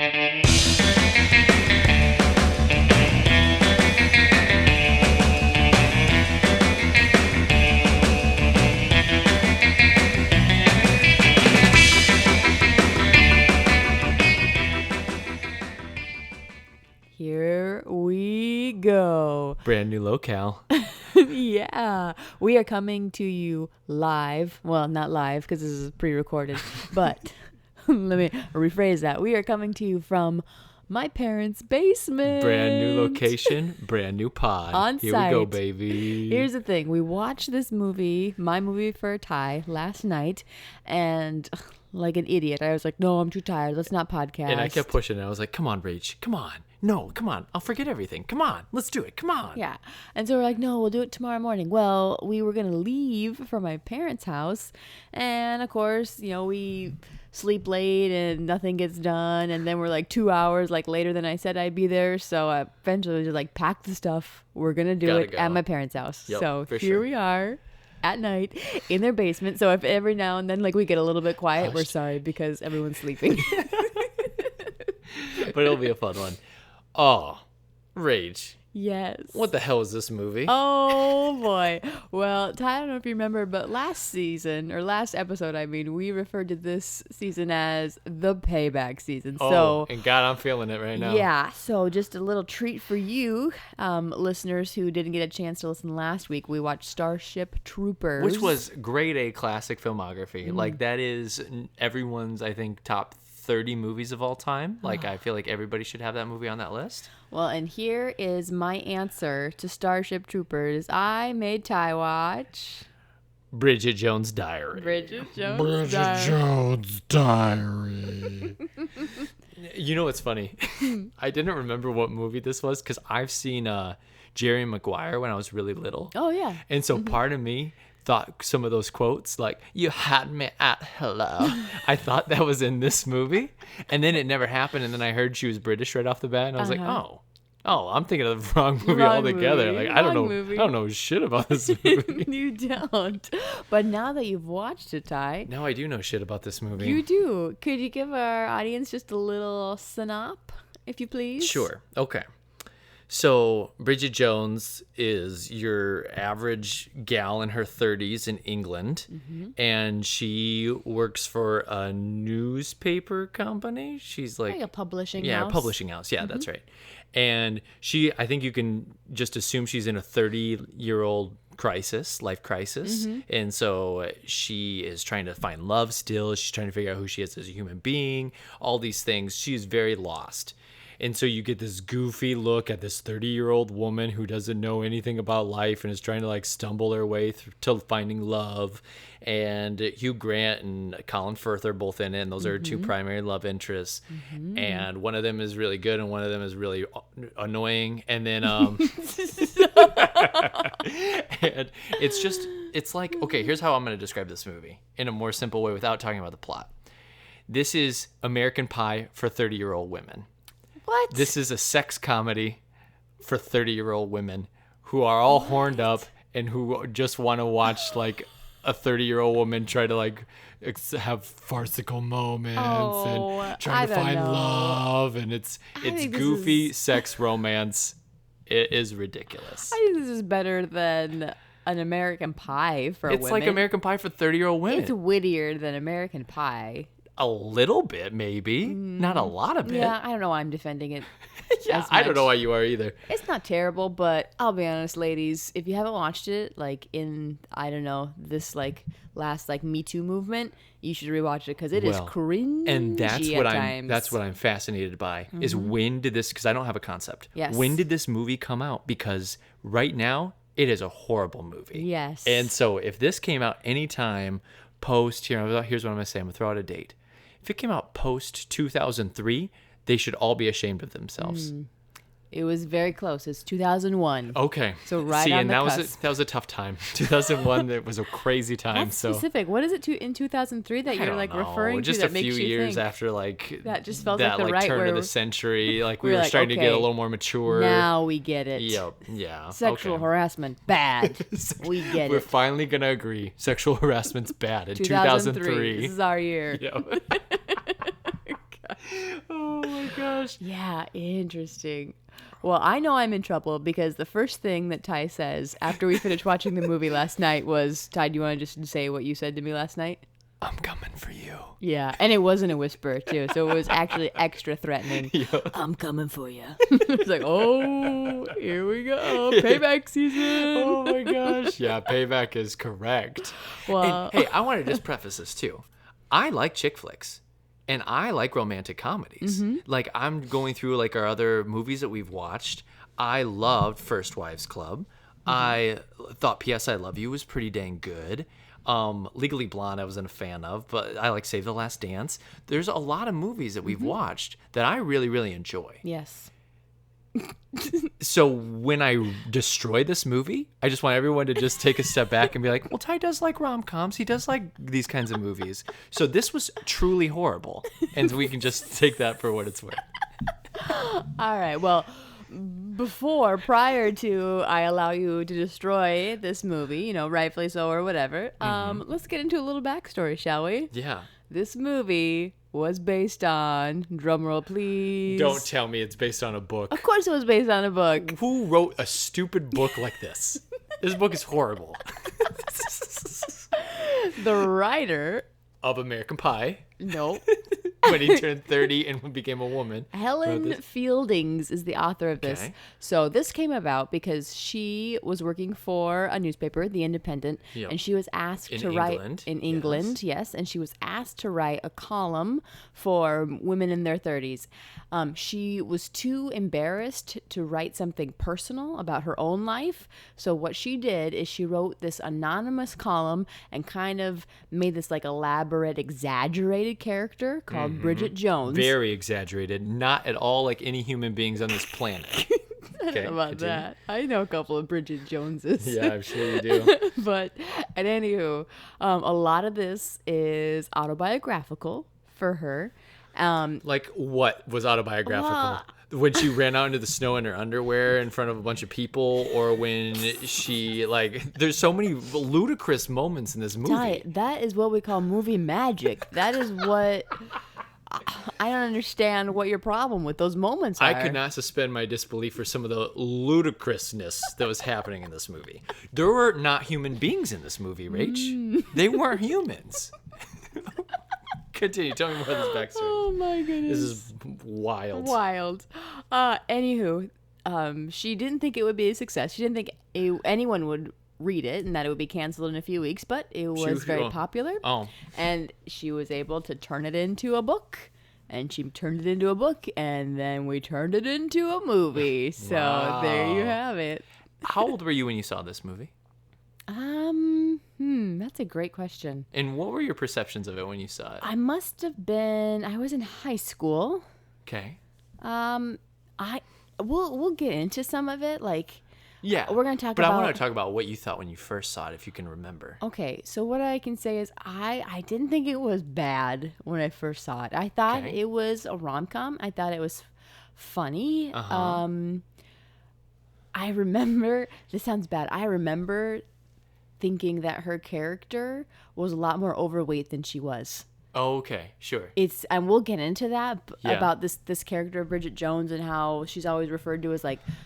Here we go. Brand new locale. Yeah. We are coming to you live. Well, not live because this is pre-recorded, but let me rephrase that. We are coming to you from my parents' basement. Brand new location, brand new pod. On Here site. we go, baby. Here's the thing. We watched this movie, my movie for Ty, last night, and like an idiot, I was like, no, I'm too tired. Let's not podcast. And I kept pushing it. I was like, come on, Rach. Come on. No, come on. I'll forget everything. Come on. Let's do it. Come on. Yeah. And so we're like, no, we'll do it tomorrow morning. Well, we were going to leave from my parents' house. And of course, we sleep late and nothing gets done. And then we're like 2 hours later than I said I'd be there. So I eventually just pack the stuff. We're going to do it at my parents' house. Yep, so for here sure. we are at night in their basement. So if every now and then we get a little bit quiet, we're sorry because everyone's sleeping. But it'll be a fun one. Oh, Rach. Yes. What the hell is this movie? Oh boy. Well, Ty, I don't know if you remember, but last episode, we referred to this season as the payback season. And God, I'm feeling it right now. Yeah. So just a little treat for you, listeners who didn't get a chance to listen last week. We watched Starship Troopers, Which was grade A classic filmography. That is everyone's, I think, top 30 movies of all time. I feel like everybody should have that movie on that list. Well, and here is my answer to Starship Troopers. I made Ty watch Bridget Jones' Diary. Bridget Jones' Diary. You know what's funny? I didn't remember what movie this was because I've seen Jerry Maguire when I was really little. Oh, yeah. And so part of me thought some of those quotes, like, you had me at hello, I thought that was in this movie. And then it never happened. And then I heard she was British right off the bat. And I was like, oh, I'm thinking of the wrong movie altogether. Movie. I don't know shit about this movie. You don't. But now that you've watched it, Ty. Now I do know shit about this movie. You do. Could you give our audience just a little synop, if you please? Sure. Okay. So Bridget Jones is your average gal in her 30s in England, and she works for a newspaper company. She's like a publishing house. Yeah, a publishing house. Yeah, that's right. And I think you can just assume she's in a 30-year-old life crisis. And so she is trying to find love still. She's trying to figure out who she is as a human being, all these things. She's very lost. And so you get this goofy look at this 30-year-old woman who doesn't know anything about life and is trying to stumble her way to finding love. And Hugh Grant and Colin Firth are both in it, and those are her two primary love interests. And one of them is really good, and one of them is really annoying. And then, and it's like, okay, here's how I'm going to describe this movie in a more simple way without talking about the plot. This is American Pie for 30-year-old women. What? This is a sex comedy for 30-year-old women who are all horned up and who just want to watch a 30-year-old woman try to have farcical moments and trying to find love, and it's goofy sex romance. It is ridiculous. I think this is better than an American Pie for women. It's like American Pie for 30-year-old women. It's wittier than American Pie. A little bit, maybe. Not a lot of it. Yeah, I don't know why I'm defending it. Yeah, I don't know why you are either. It's not terrible, but I'll be honest, ladies, if you haven't watched it, in, I don't know, this last Me Too movement, you should rewatch it because it is cringy. And that's times. what I'm fascinated by is when did this, because I don't have a concept. Yes. When did this movie come out? Because right now it is a horrible movie. Yes. And so if this came out anytime post, here's what I'm going to say. I'm going to throw out a date. If it came out post 2003, they should all be ashamed of themselves. It was very close. It's 2001. Okay. So right See, on and the that cusp. was a tough time. 2001, it was a crazy time. That's specific. What is it in 2003 that you're referring just to that a makes few you years think after that just felt like the right turn where of the century, we we're were starting to get a little more mature. Now we get it. Yep. Yeah. Sexual harassment, bad. We get We're it. finally gonna agree. Sexual harassment's bad in 2003. This is our year. Yep. Oh my gosh. Yeah, interesting. Well, I know I'm in trouble because the first thing that Ty says after we finished watching the movie last night was, Ty, do you want to just say what you said to me last night? I'm coming for you. Yeah, and it wasn't a whisper, too, so it was actually extra threatening. Yeah. I'm coming for you. It's like, oh, here we go. Payback season. Oh, my gosh. Yeah, payback is correct. Well, And, hey, I want to just preface this, too. I like chick flicks. And I like romantic comedies. Like, I'm going through, like, our other movies that we've watched. I loved First Wives Club. I thought P.S. I Love You was pretty dang good. Legally Blonde I wasn't a fan of, but I like Save the Last Dance. There's a lot of movies that we've watched that I really, really enjoy. yes. So when I destroy this movie, I just want everyone to just take a step back and be like, well, Ty does like rom-coms. He does like these kinds of movies. So this was truly horrible. And we can just take that for what it's worth. All right, well, prior to I allow you to destroy this movie, rightfully so or whatever, let's get into a little backstory, shall we? Yeah. This movie was based on, drumroll please. Don't tell me it's based on a book. Of course it was based on a book. Who wrote a stupid book like this? This book is horrible. The writer, Of American Pie, nope. when he turned 30 and became a woman. Helen Fieldings is the author of this. Okay. So this came about because she was working for a newspaper, The Independent, Yep. and she was asked In to England, write in England, yes, and she was asked to write a column for women in their 30s. She was too embarrassed to write something personal about her own life. So what she did is she wrote this anonymous column and kind of made this like elaborate, exaggerated character called Bridget Jones. Very exaggerated. Not at all like any human beings on this planet. Okay, about continue. that. I know a couple of Bridget Joneses. Yeah, I'm sure you do. But at anywho, a lot of this is autobiographical for her. Like what was autobiographical? When she ran out into the snow in her underwear in front of a bunch of people, or when she there's so many ludicrous moments in this movie. Ty, that is what we call movie magic. That is what I don't understand what your problem with those moments are. I could not suspend my disbelief for some of the ludicrousness that was happening in this movie. There were not human beings in this movie, Rach. They weren't humans. Continue. Tell me more of this backstory. Oh my goodness. This is wild. Wild. Anywho, she didn't think it would be a success. She didn't think anyone would read it and that it would be canceled in a few weeks, but it was very popular. Oh. And she was able to turn it into a book. And she turned it into a book, and then we turned it into a movie. So there you have it. How old were you when you saw this movie? That's a great question. And what were your perceptions of it when you saw it? I was in high school. Okay. We'll get into some of it, Yeah. we're gonna talk but about. I want to talk about what you thought when you first saw it, if you can remember. Okay, so what I can say is I didn't think it was bad when I first saw it. I thought Okay. it was a rom-com. I thought it was funny. Uh-huh. I remember, this sounds bad, I remember thinking that her character was a lot more overweight than she was. Oh, okay. Sure. And we'll get into that Yeah. about this character Bridget Jones and how she's always referred to as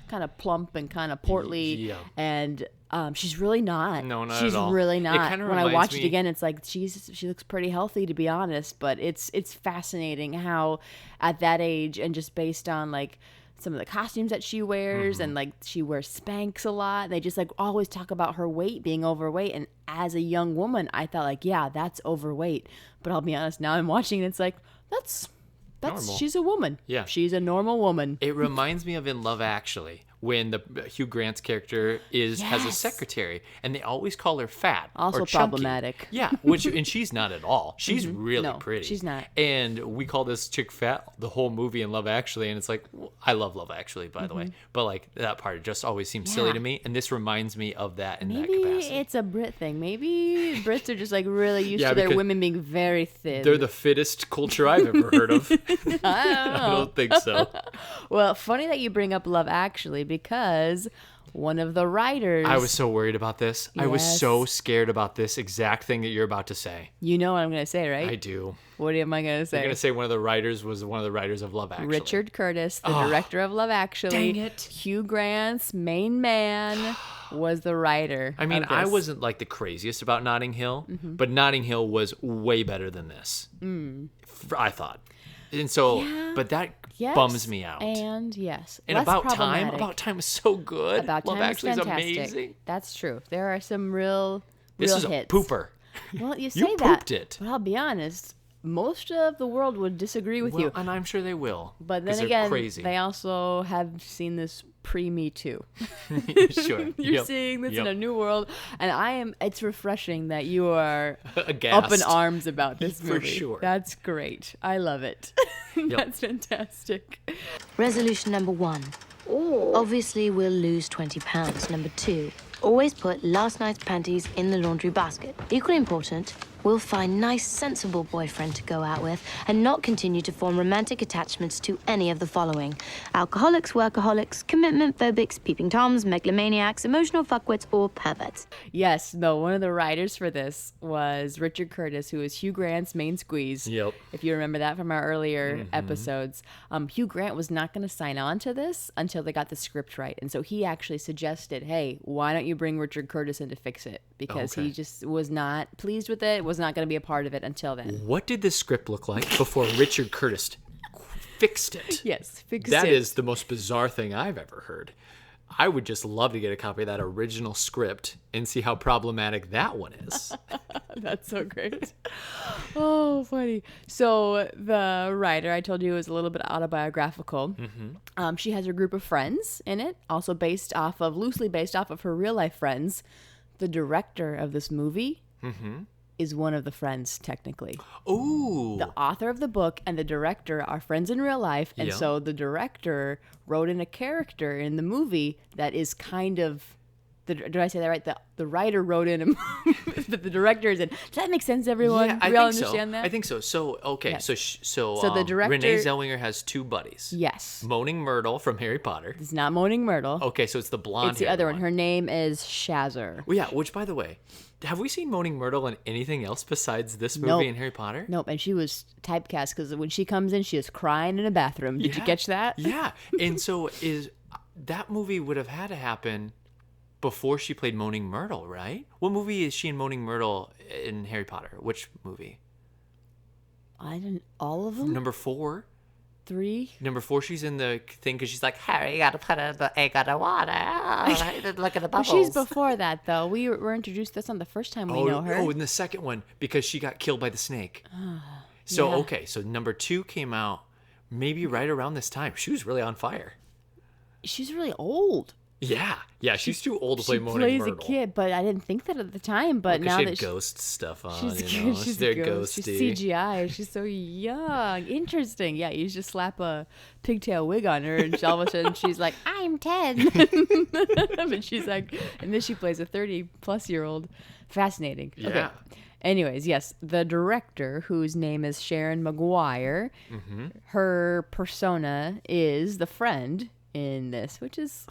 kind of plump and kind of portly. Yeah. And she's really not. No, not she's at all. really It not. kinda When I reminds watch me- it again, it's like she looks pretty healthy, to be honest. But it's fascinating how at that age and just based on some of the costumes that she wears and she wears Spanx a lot. They just always talk about her weight being overweight. And as a young woman, I thought yeah, that's overweight. But I'll be honest, now I'm watching and it's that's Normal. she's a woman. Yeah. She's a normal woman. It reminds me of in Love Actually, when the Hugh Grant's character has a Yes. secretary, and they always call her fat. Also or chunky. problematic. Yeah, and she's not at all. She's really No, pretty. she's not. And we call this chick fat the whole movie in Love Actually, and it's I love Love Actually, by the way, but that part just always seems silly Yeah. to me, and this reminds me of that in Maybe that capacity. it's a Brit thing. Maybe Brits are just really used Yeah, to their because women being very thin. They're the fittest culture I've ever heard of. I don't think so. Well, funny that you bring up Love Actually because one of the writers. I was so worried about this. I was so scared about this exact thing that you're about to say. You know what I'm going to say, right? I do. What am I going to say? You're going to say one of the writers was one of the writers of Love Actually. Richard Curtis, the director of Love Actually. Dang it. Hugh Grant's main man was the writer. I mean, of I this. wasn't like the craziest about Notting Hill, but Notting Hill was way better than this. I thought. And so, but that bums me out. And yes. And less About problematic. Time is so good. About Love Time Actually is fantastic. amazing. That's true. There are some real This is hits. a pooper. Well, you say You that. pooped it. But I'll be honest. Most of the world would disagree with you. And I'm sure they will. But 'cause then they're again, crazy. they also have seen this pre-Me Too. Sure. You're seeing this in a new world, and it's refreshing that you are Aghast. up in arms about this For movie. sure. That's great. I love it. That's fantastic. Resolution number 1. Obviously, we'll lose £20. Number 2. Always put last night's panties in the laundry basket. Equally important, we'll find nice, sensible boyfriend to go out with and not continue to form romantic attachments to any of the following: alcoholics, workaholics, commitment phobics, peeping toms, megalomaniacs, emotional fuckwits, or perverts. Yes, no, one of the writers for this was Richard Curtis, who is Hugh Grant's main squeeze. Yep. If you remember that from our earlier episodes. Hugh Grant was not going to sign on to this until they got the script right. And so he actually suggested, hey, why don't you bring Richard Curtis in to fix it? Because he just was not pleased with it, was not going to be a part of it until then. What did this script look like before Richard Curtis fixed it? Yes, fixed That it. is the most bizarre thing I've ever heard. I would just love to get a copy of that original script and see how problematic that one is. That's so great. Oh, funny. So the writer, I told you, was a little bit autobiographical. She has her group of friends in it, also loosely based off of her real life friends. The director of this movie is one of the friends, technically. Ooh. The author of the book and the director are friends in real life, and Yeah. so the director wrote in a character in the movie that is kind of. Did I say that right? The writer wrote in that the director is in. Does that make sense, everyone? Yeah, Do we all understand that? I think so. So, okay. Yes. So So the director- Renee Zellweger has two buddies. Yes. Moaning Myrtle from Harry Potter. It's not Moaning Myrtle. Okay, so it's the blonde. It's the other one. Her name is Shazzer. Well, yeah, which, by the way, have we seen Moaning Myrtle in anything else besides this movie Nope. and Harry Potter? Nope, and she was typecast because when she comes in, she is crying in a bathroom. Did you catch that? Yeah. And so that movie would have had to happen before she played Moaning Myrtle, right? What movie is she in Moaning Myrtle in Harry Potter? Which movie? I didn't. All of them? Number 4? 3? Number 4, she's in the thing because she's like, Harry, you gotta put the egg on the water. Look at the Well, bubbles. she's before that, though. We were introduced this on the first time we know her. Oh, in the second one because she got killed by the snake. So, yeah. okay, so number 2 came out maybe right around this time. She was really on fire. She's really old. Yeah, she's too old to She play Moaning plays Myrtle. a kid, but I didn't think that at the time. But Because now she that had ghost stuff on, she's you know, she's they're a ghost. ghosty. She's CGI. She's so young. Interesting. Yeah, you just slap a pigtail wig on her, and all of a sudden she's like, "I'm 10." But she's like, and then she plays a 30-plus-year-old. Fascinating. Yeah. Okay. Anyways, yes, the director, whose name is Sharon Maguire, her persona is the friend in this, which is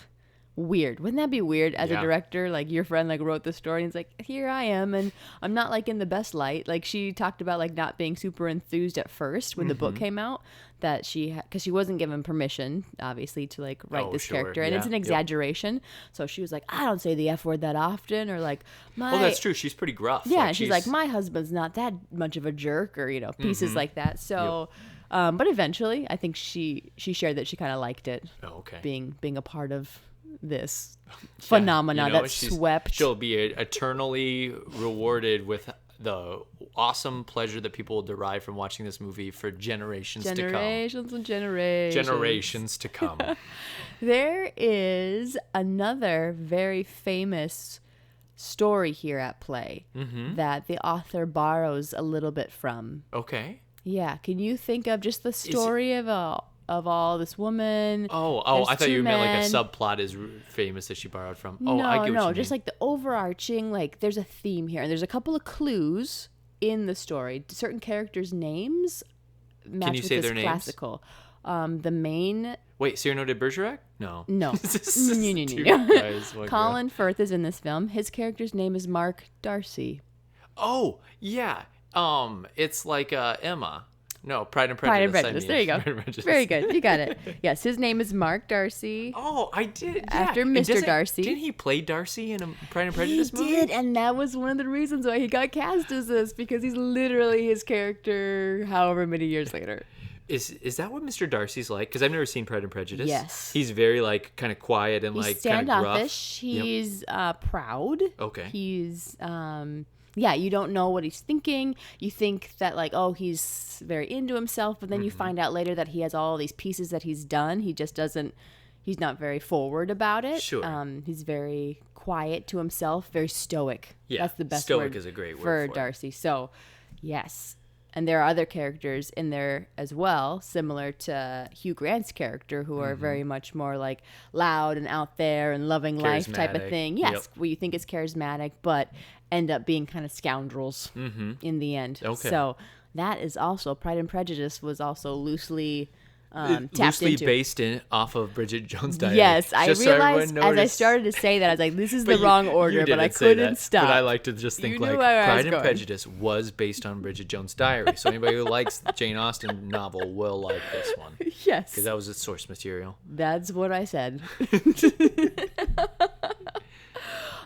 weird. Wouldn't that be weird as a Yeah. director? Like your friend like wrote the story and it's like, here I am, and I'm not like in the best light. Like she talked about like not being super enthused at first when the book came out, that because she wasn't given permission, obviously, to like write this sure. character, and Yeah. it's an Yep. exaggeration. So she was like, I don't say the F word that often, or like my. Well, that's true. She's pretty gruff. Yeah, she's like, my husband's not that much of a jerk, or pieces like that. So, but eventually, I think she shared that she kind of liked it, Oh, okay. being a part of this phenomena that swept. She'll be eternally rewarded with the awesome pleasure that people will derive from watching this movie for generations to come. Generations and generations. Generations to come. There is another very famous story here at play that the author borrows a little bit from. Okay. Yeah, can you think of just the story of all this woman? Oh! There's I thought two you meant like men. a subplot is famous that she borrowed from. No, I get what you mean. just like the overarching, like there's a theme here, and there's a couple of clues in the story. Certain characters' names match you with say this their names? classical. The main... Wait, Cyrano de Bergerac? No. No. No. Colin Firth is in this film. His character's name is Mark Darcy. Oh, yeah. It's like Emma. No, Pride and Pride Prejudice. and Prejudice. There you go. Pride and Prejudice. Very good. You got it. Yes, his name is Mark Darcy. Oh, I did. Yeah. After And Mr. Darcy. Didn't he play Darcy in a Pride and Prejudice movie? He did, and that was one of the reasons why he got cast as this, because he's literally his character however many years later. Is that what Mr. Darcy's like? Because I've never seen Pride and Prejudice. Yes. He's very like kind of quiet and He's like kind of gruff. standoffish. He's proud. Okay. He's you don't know what he's thinking. You think that like, oh, he's very into himself, but then you find out later that he has all these pieces that he's done. He just doesn't. He's not very forward about it. Sure. He's very quiet to himself, very stoic. Yeah. That's the best Stoic word is a great word for for Darcy. So, yes. And there are other characters in there as well, similar to Hugh Grant's character, who are very much more like loud and out there and loving life type of Charismatic. thing. Yes, Yep. where you think is charismatic, but end up being kind of scoundrels in the end. Okay. So that is also, Pride and Prejudice was also loosely tapped Loosely into. based off of Bridget Jones' Diary. Yes, I Just so realized everyone as I noticed. started to say that, I was like, this is But the wrong order, you but I didn't say couldn't that. stop. But I like to just think You like knew where I was Pride and going. Prejudice was based on Bridget Jones' Diary. So anybody who likes the Jane Austen novel will like this one. Yes, Because that was its source material. that's what I said.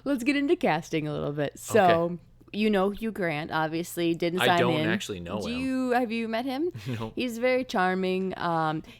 Let's get into casting a little bit. So, Okay. you know Hugh Grant, obviously, didn't sign I don't in. actually know him. Have you met him? No. He's very charming.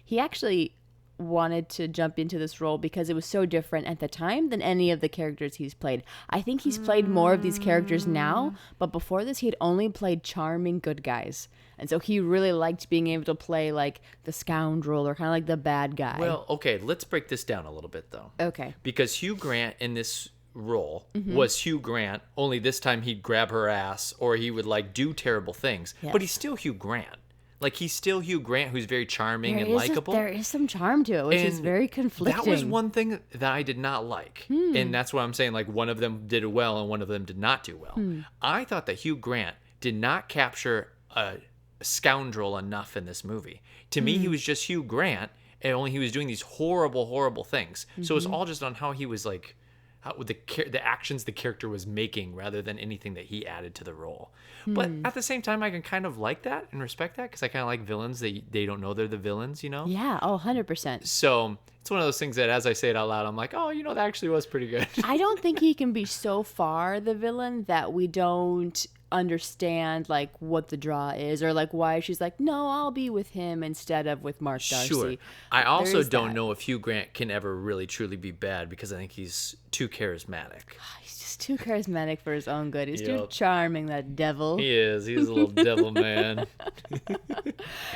He actually wanted to jump into this role because it was so different at the time than any of the characters he's played. I think he's played more of these characters now, but before this he had only played charming good guys. And so he really liked being able to play like the scoundrel or kind of like the bad guy. Well, okay, let's break this down a little bit though. Okay. Because Hugh Grant in this role Mm-hmm. was Hugh Grant, only this time he'd grab her ass or he would like do terrible things. Yes. But he's still Hugh Grant. Like he's still Hugh Grant who's very charming and likable. There is some charm to it, which is And very conflicting. That was one thing that I did not like. And that's what I'm saying. Like one of them did well and one of them did not do well. I thought that Hugh Grant did not capture a scoundrel enough in this movie. To me, he was just Hugh Grant and only he was doing these horrible, horrible things. So it's all just on how he was like, how the actions the character was making rather than anything that he added to the role. But at the same time, I can kind of like that and respect that because I kind of like villains. They don't know they're the villains, you know? Yeah, 100%. So it's one of those things that as I say it out loud, I'm like, oh, you know, that actually was pretty good. I don't think he can be so far the villain that we don't understand like what the draw is or like why she's like, no, I'll be with him instead of with Mark Darcy. Sure. I also There is don't that. know if Hugh Grant can ever really truly be bad because I think he's too charismatic. He's just too charismatic for his own good. He's too Yep. charming, that devil. He is. He's a little devil man.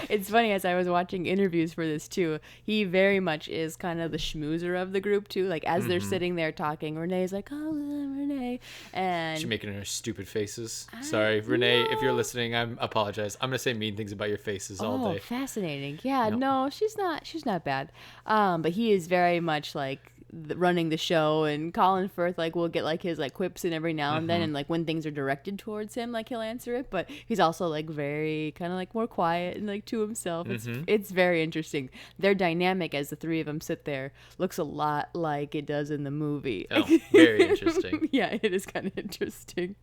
It's funny, as I was watching interviews for this too, he very much is kind of the schmoozer of the group too. Like as they're sitting there talking, Renee's like, oh, Renee. And She's making her stupid faces. Sorry, Renee, if you're listening, I apologize. I'm gonna say mean things about your faces all oh, day. fascinating. Yeah, Nope. no, she's not bad. But he is very much like running the show, and Colin Firth like will get like his like quips in every now and then, and like when things are directed towards him, like he'll answer it, but he's also like very kind of like more quiet and like to himself. It's very interesting. Their dynamic as the three of them sit there looks a lot like it does in the movie. Oh, very interesting. Yeah, it is kind of interesting.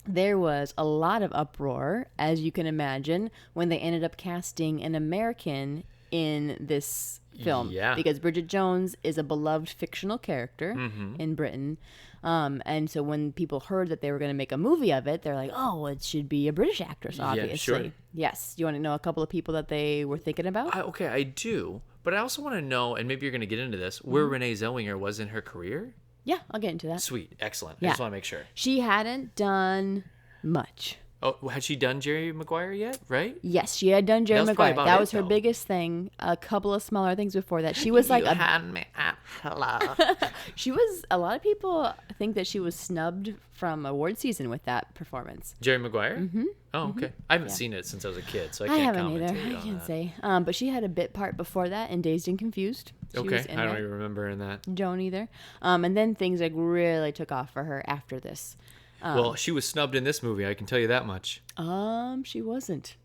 There was a lot of uproar, as you can imagine, when they ended up casting an American in this film. Yeah. Because Bridget Jones is a beloved fictional character in Britain. And so when people heard that they were going to make a movie of it, they're like, oh, it should be a British actress, obviously. sure. Yes. You want to know a couple of people that they were thinking about? Okay, I do. But I also want to know, and maybe you're going to get into this, where Renee Zellweger was in her career? Yeah, I'll get into that. Sweet. Excellent. Yeah. I just want to make sure. She hadn't done much. Oh, had she done Jerry Maguire yet? Right? Yes, she had done Jerry That was probably Maguire. about That it, was her though. biggest thing. A couple of smaller things before that. She was like You had me at hello. she was. A lot of people think that she was snubbed from award season with that performance. Jerry Maguire? Mm-hmm. Oh, okay. I haven't seen it since I was a kid, so I can't haven't comment either. to you I on can't that. say. But she had a bit part before that in Dazed and Confused. She Okay, was in I don't there. even remember in that. Don't either. And then things like really took off for her after this. Well, she was snubbed in this movie, I can tell you that much. She wasn't.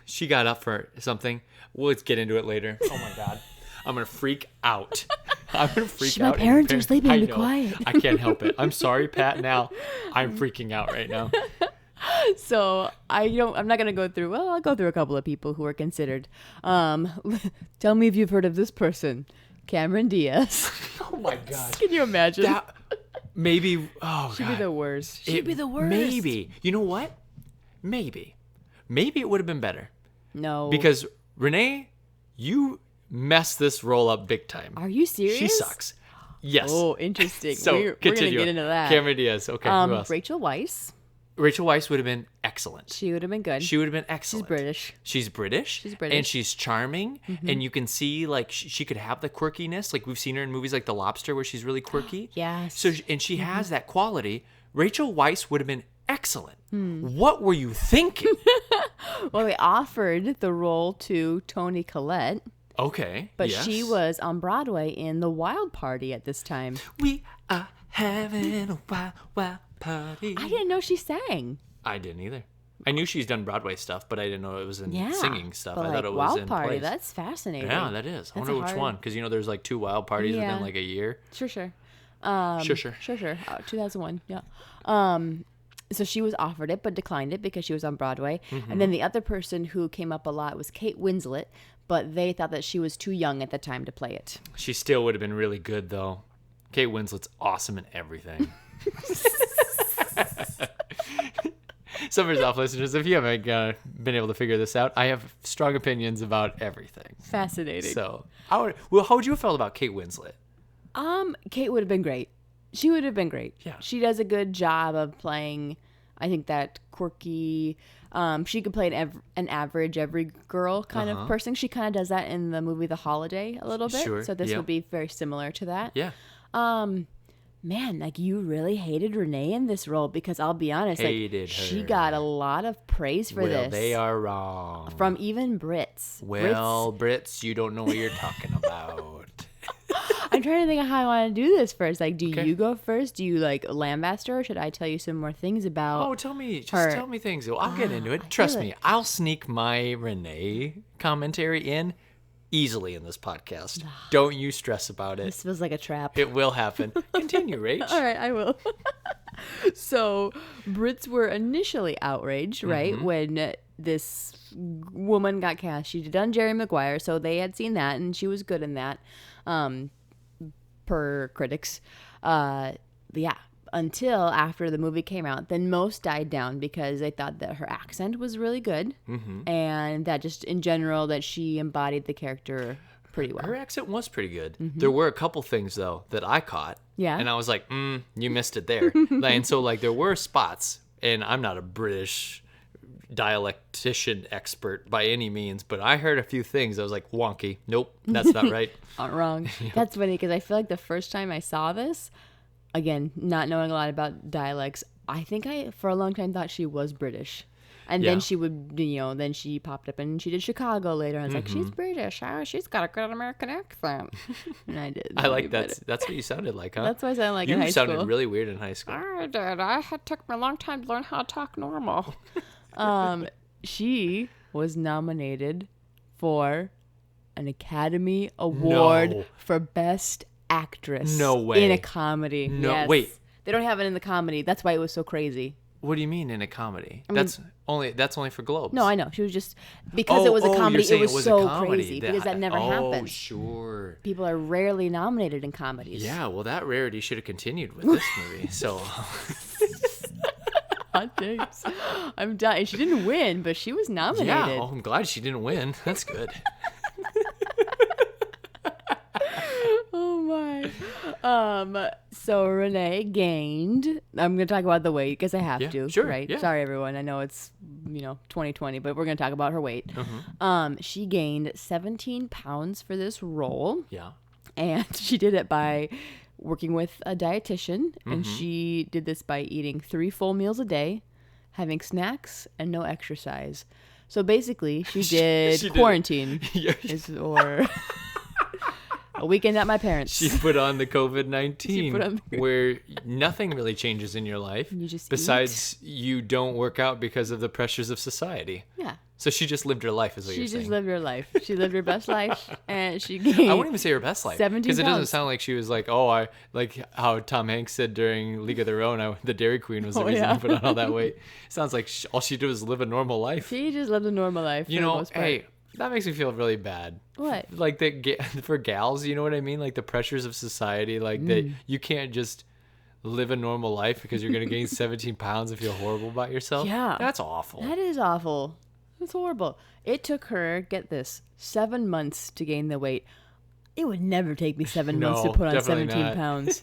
she got up for something. Let's get into it later. Oh my God. I'm going to freak out. I'm going to freak out. My parents are sleeping. I Be know. quiet. I can't help it. I'm sorry, Pat. Now I'm freaking out right now. So I'm not gonna go through. Well, I'll go through a couple of people who are considered. Tell me if you've heard of this person, Cameron Diaz. Oh my God. Can you imagine? That maybe. Oh She'd God. be the worst. She'd be the worst. Maybe. You know what? Maybe it would have been better. No. Because Renee, you messed this role up big time. Are you serious? She sucks. Yes. Oh, interesting. So we're gonna continue. get into that. Cameron Diaz. Okay. Who else? Rachel Weisz. Rachel Weisz would have been excellent. She would have been good. She would have been excellent. She's British. She's British. And she's charming. And you can see, like, she could have the quirkiness. Like, we've seen her in movies like The Lobster where she's really quirky. Yes. So, and she has that quality. Rachel Weisz would have been excellent. What were you thinking? Well, they offered the role to Toni Collette. Okay. But yes. she was on Broadway in The Wild Party at this time. We are having a wild, wild party. I didn't know she sang. I didn't either. I knew she's done Broadway stuff, but I didn't know it was in singing stuff. But I thought it was Wild in Party, plays. that's fascinating. Yeah, that is. I That's wonder a which hard- one, because there's like 2 wild parties within like a year. Sure. Sure. 2001. Yeah. So she was offered it, but declined it because she was on Broadway. And then the other person who came up a lot was Kate Winslet, but they thought that she was too young at the time to play it. She still would have been really good, though. Kate Winslet's awesome in everything. Summers off, listeners. If you haven't been able to figure this out, I have strong opinions about everything. Fascinating. So, how would you have felt about Kate Winslet? Kate would have been great. She would have been great. Yeah. She does a good job of playing, I think, that quirky. She could play an average every girl kind of person. She kind of does that in the movie The Holiday a little bit. Sure, So this yep. would be very similar to that. Yeah. Man, like you really hated Renee in this role because I'll be honest, Hated she her. got a lot of praise for Well, this. they are wrong. From even Brits. Well, Brits, you don't know what you're talking about. I'm trying to think of how I want to do this first. Like, do Okay. you go first? Do you like lambast her, or should I tell you some more things about? Oh, tell me. Just her. tell me things. I'll get into I it. Trust feel me. it. I'll sneak my Renee commentary in easily in this podcast. Don't you stress about it. This feels like a trap. It will happen. Continue, Rach. All right, I will. So, Brits were initially outraged, right, when this woman got cast. She'd done Jerry Maguire, so they had seen that, and she was good in that, per critics. Yeah, until after the movie came out, then most died down because they thought that her accent was really good, and that just in general that she embodied the character pretty well. Her accent was pretty good. There were a couple things, though, that I caught. Yeah. And I was like, you missed it there. And so, like, there were spots, and I'm not a British dialectician expert by any means, but I heard a few things. I was like, wonky. Nope, that's not right. Not wrong. That's funny because I feel like the first time I saw this, again, not knowing a lot about dialects, I think I, for a long time, thought she was British. And Yeah. then she would, then she popped up and she did Chicago later. I was like, she's British. Oh, she's got a good American accent. And I did. I like that. That's what you sounded like, huh? That's what I sounded like you in high sounded school. really weird in high school. I did. It took me a long time to learn how to talk normal. She was nominated for an Academy Award No. for Best Actress. No way. In a comedy. No, Yes. wait. They don't have it in the comedy. That's why it was so crazy. What do you mean in a comedy? That's only for Globes. No, I know. She was just because it was a comedy. You're saying It was a so comedy. crazy because that never Oh, happens. sure. People are rarely nominated in comedies. Yeah, well, that rarity should have continued with this movie. So, Hot takes. I'm dying. She didn't win, but she was nominated. yeah, I'm glad she didn't win. That's good. Oh my. So Renee gained. I'm gonna talk about the weight because I have Yeah, to. sure, Right. yeah. Sorry, everyone. I know it's 2020, but we're gonna talk about her weight. She gained 17 pounds for this role, Yeah. and she did it by working with a dietitian, and she did this by eating 3 full meals a day, having snacks, and no exercise. So basically, she did She did- quarantine, Yeah. or a weekend at my parents'. She put on the COVID-19, She put on the- where nothing really changes in your life. You just besides you don't work out because of the pressures of society. Yeah. So she just lived her life, is what She you're saying. just lived her life. She lived her best life, and she gained. I wouldn't even say her best life, 17 because it doesn't pounds. sound like she was like, oh, I like how Tom Hanks said during League of Their Own, the Dairy Queen was the reason yeah. he put on all that weight. It sounds like all she did was live a normal life. She just lived a normal life. You for the know, most part. hey, that makes me feel really bad. What? Like for gals, you know what I mean? Like the pressures of society, like that you can't just live a normal life because you're going to gain 17 pounds and feel horrible about yourself. Yeah. That's awful. That is awful. That's horrible. It took her, get this, 7 months to gain the weight. It would never take me 7 months to No, put on definitely 17 not. pounds.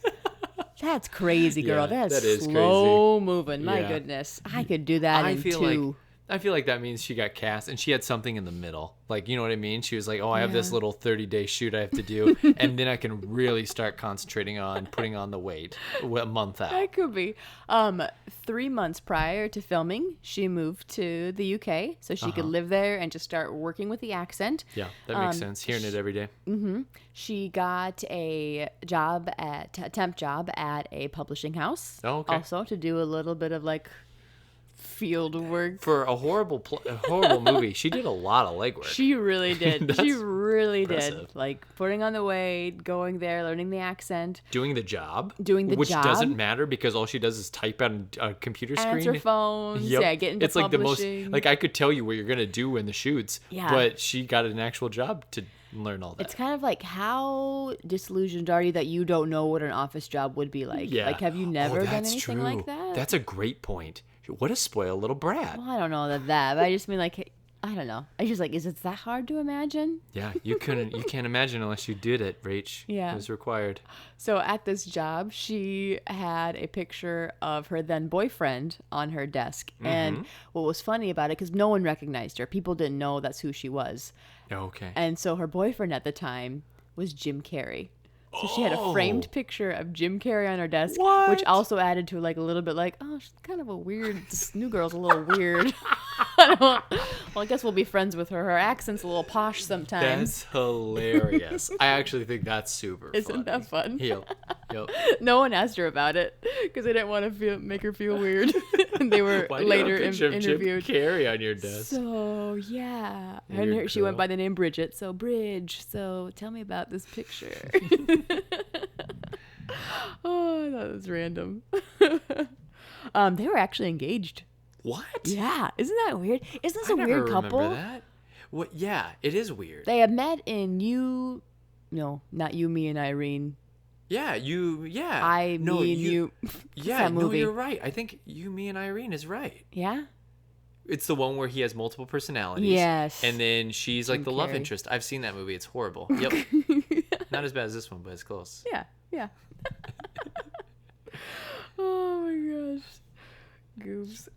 That's crazy, girl. Yeah, That's that is slow moving. My Yeah. goodness. I could do that in two. I feel like that means she got cast and she had something in the middle. Like, you know what I mean? She was like, oh, I have this little 30-day shoot I have to do. And then I can really start concentrating on putting on the weight a month out. That could be. 3 months prior to filming, she moved to the UK so she could live there and just start working with the accent. Yeah, that makes sense. Hearing it every day. She got a temp job at a publishing house. Oh, okay. Also to do a little bit of like field work. For a horrible movie, she did a lot of legwork. She really did. She That's really impressive. did. Like putting on the weight, going there, learning the accent, Doing the job. Which doesn't matter because all she does is type on a computer screen. answer phones, Yep. yeah, get into It's like the most, publishing. like I could tell you what you're going to do in the shoots, Yeah. but she got an actual job to learn all that. It's kind of like, how disillusioned are you that you don't know what an office job would be like? Yeah. Like, have you never done that's anything true. like that? That's a great point. What a spoiled little brat. Well, I don't know that, but I just mean like, I don't know. I just like, is it that hard to imagine? Yeah, you can't imagine unless you did it, Rach. Yeah. It was required. So at this job, she had a picture of her then boyfriend on her desk. And what was funny about it, because no one recognized her, people didn't know that's who she was. Okay. And so her boyfriend at the time was Jim Carrey. So she had a framed picture of Jim Carrey on her desk, What? which also added to like a little bit like, oh, she's kind of a weird, this new girl's a little weird. Well, I guess we'll be friends with her. Her accent's a little posh sometimes. That's hilarious. I actually think that's super Isn't funny. that fun? Yep. Yep. No one asked her about it because they didn't want to make her feel weird. And they were Why do you have a later picture of interviewed. Jim Carrey on your desk? So yeah, Weird and she went girl. by the name Bridget. So Bridge. So tell me about this picture. Oh, that was random. They were actually engaged. What? Yeah, isn't that weird? Isn't this I a never weird remember couple? that. What? Yeah, it is weird. They had met in not You, Me, and Irene. Yeah, yeah. I, no, Me, and You. What's Yeah, that no, movie? you're right. I think You, Me, and Irene is right. Yeah. It's the one where he has multiple personalities. Yes. And then she's like Jim the love Carrey. interest. I've seen that movie. It's horrible. Yep. Not as bad as this one, but it's close. Yeah. Yeah. Oh my gosh. Goofs.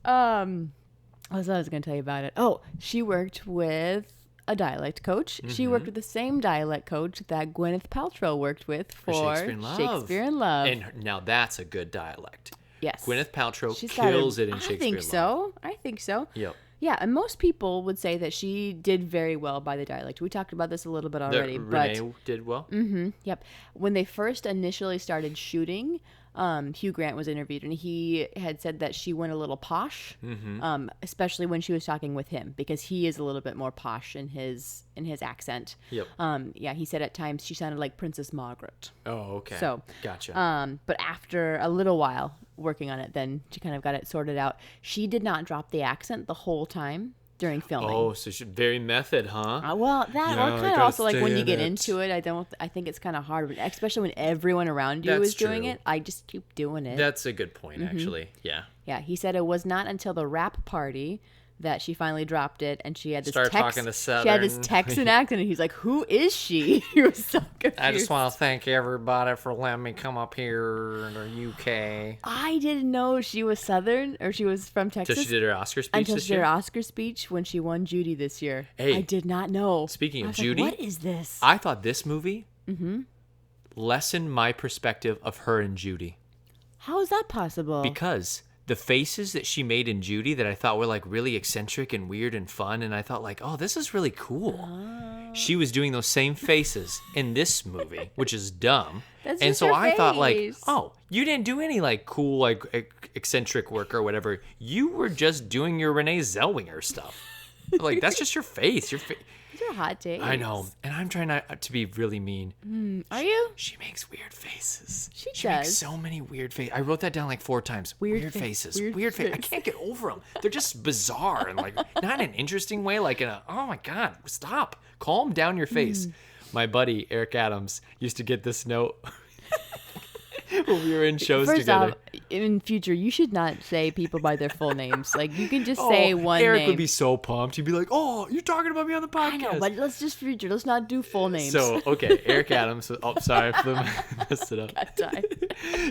What was I going to tell you about it? Oh, she worked with a dialect coach. She worked with the same dialect coach that Gwyneth Paltrow worked with for Shakespeare in Love. And now that's a good dialect. Yes. Gwyneth Paltrow She's got kills it in I Shakespeare think in Love. so. I think so. Yep. Yeah, and most people would say that she did very well by the dialect. We talked about this a little bit already, but Renee did well. yep. When they first initially started shooting, Hugh Grant was interviewed, and he had said that she went a little posh, especially when she was talking with him, because he is a little bit more posh in his accent. Yep. Yeah, he said at times she sounded like Princess Margaret. Oh, okay. So, gotcha. But after a little while working on it, then she kind of got it sorted out. She did not drop the accent the whole time during filming. Oh, so she's very method, huh? Well, that Yeah, or I kind of gotta also like stay when you in get it. into it, I think it's kind of hard, especially when everyone around you That's is doing true. it. I just keep doing it. That's a good point, Mm-hmm. actually. Yeah. Yeah, he said it was not until the rap party that she finally dropped it, and she had this Started talking to She had this Southern. Texan accent, and he's like, "Who is she?" He was so confused. I just want to thank everybody for letting me come up here in the UK. I didn't know she was Southern or she was from Texas So she did her Oscar speech until this she did her year? Oscar speech when she won Judy this year. Hey, I did not know. speaking I of was like, Judy, what is this? I thought this movie lessened my perspective of her and Judy. How is that possible? Because the faces that she made in Judy that I thought were like really eccentric and weird and fun, and I thought like, oh, this is really cool. She was doing those same faces in this movie, which is dumb. That's and just so her I thought like, face. oh, you didn't do any like cool like eccentric work or whatever. You were just doing your Renee Zellweger stuff. Like, that's just your face. These are hot takes. I know. And I'm trying not to be really mean. Are you? She makes weird faces. She makes does. so many weird faces. I wrote that down like 4 times. Weird faces. Weird faces. I can't get over them. They're just bizarre and like not in an interesting way. Like in a, oh my God, stop. Calm down your face. My buddy, Eric Adams, used to get this note when we were in shows First together. off, in future, you should not say people by their full names. Like, you can just say one Eric name. would be so pumped. He'd be like, "Oh, you're talking about me on the podcast." I know, but let's just future. Let's not do full names. So, okay, Eric Adams. Oh, sorry, I messed it up. Got time.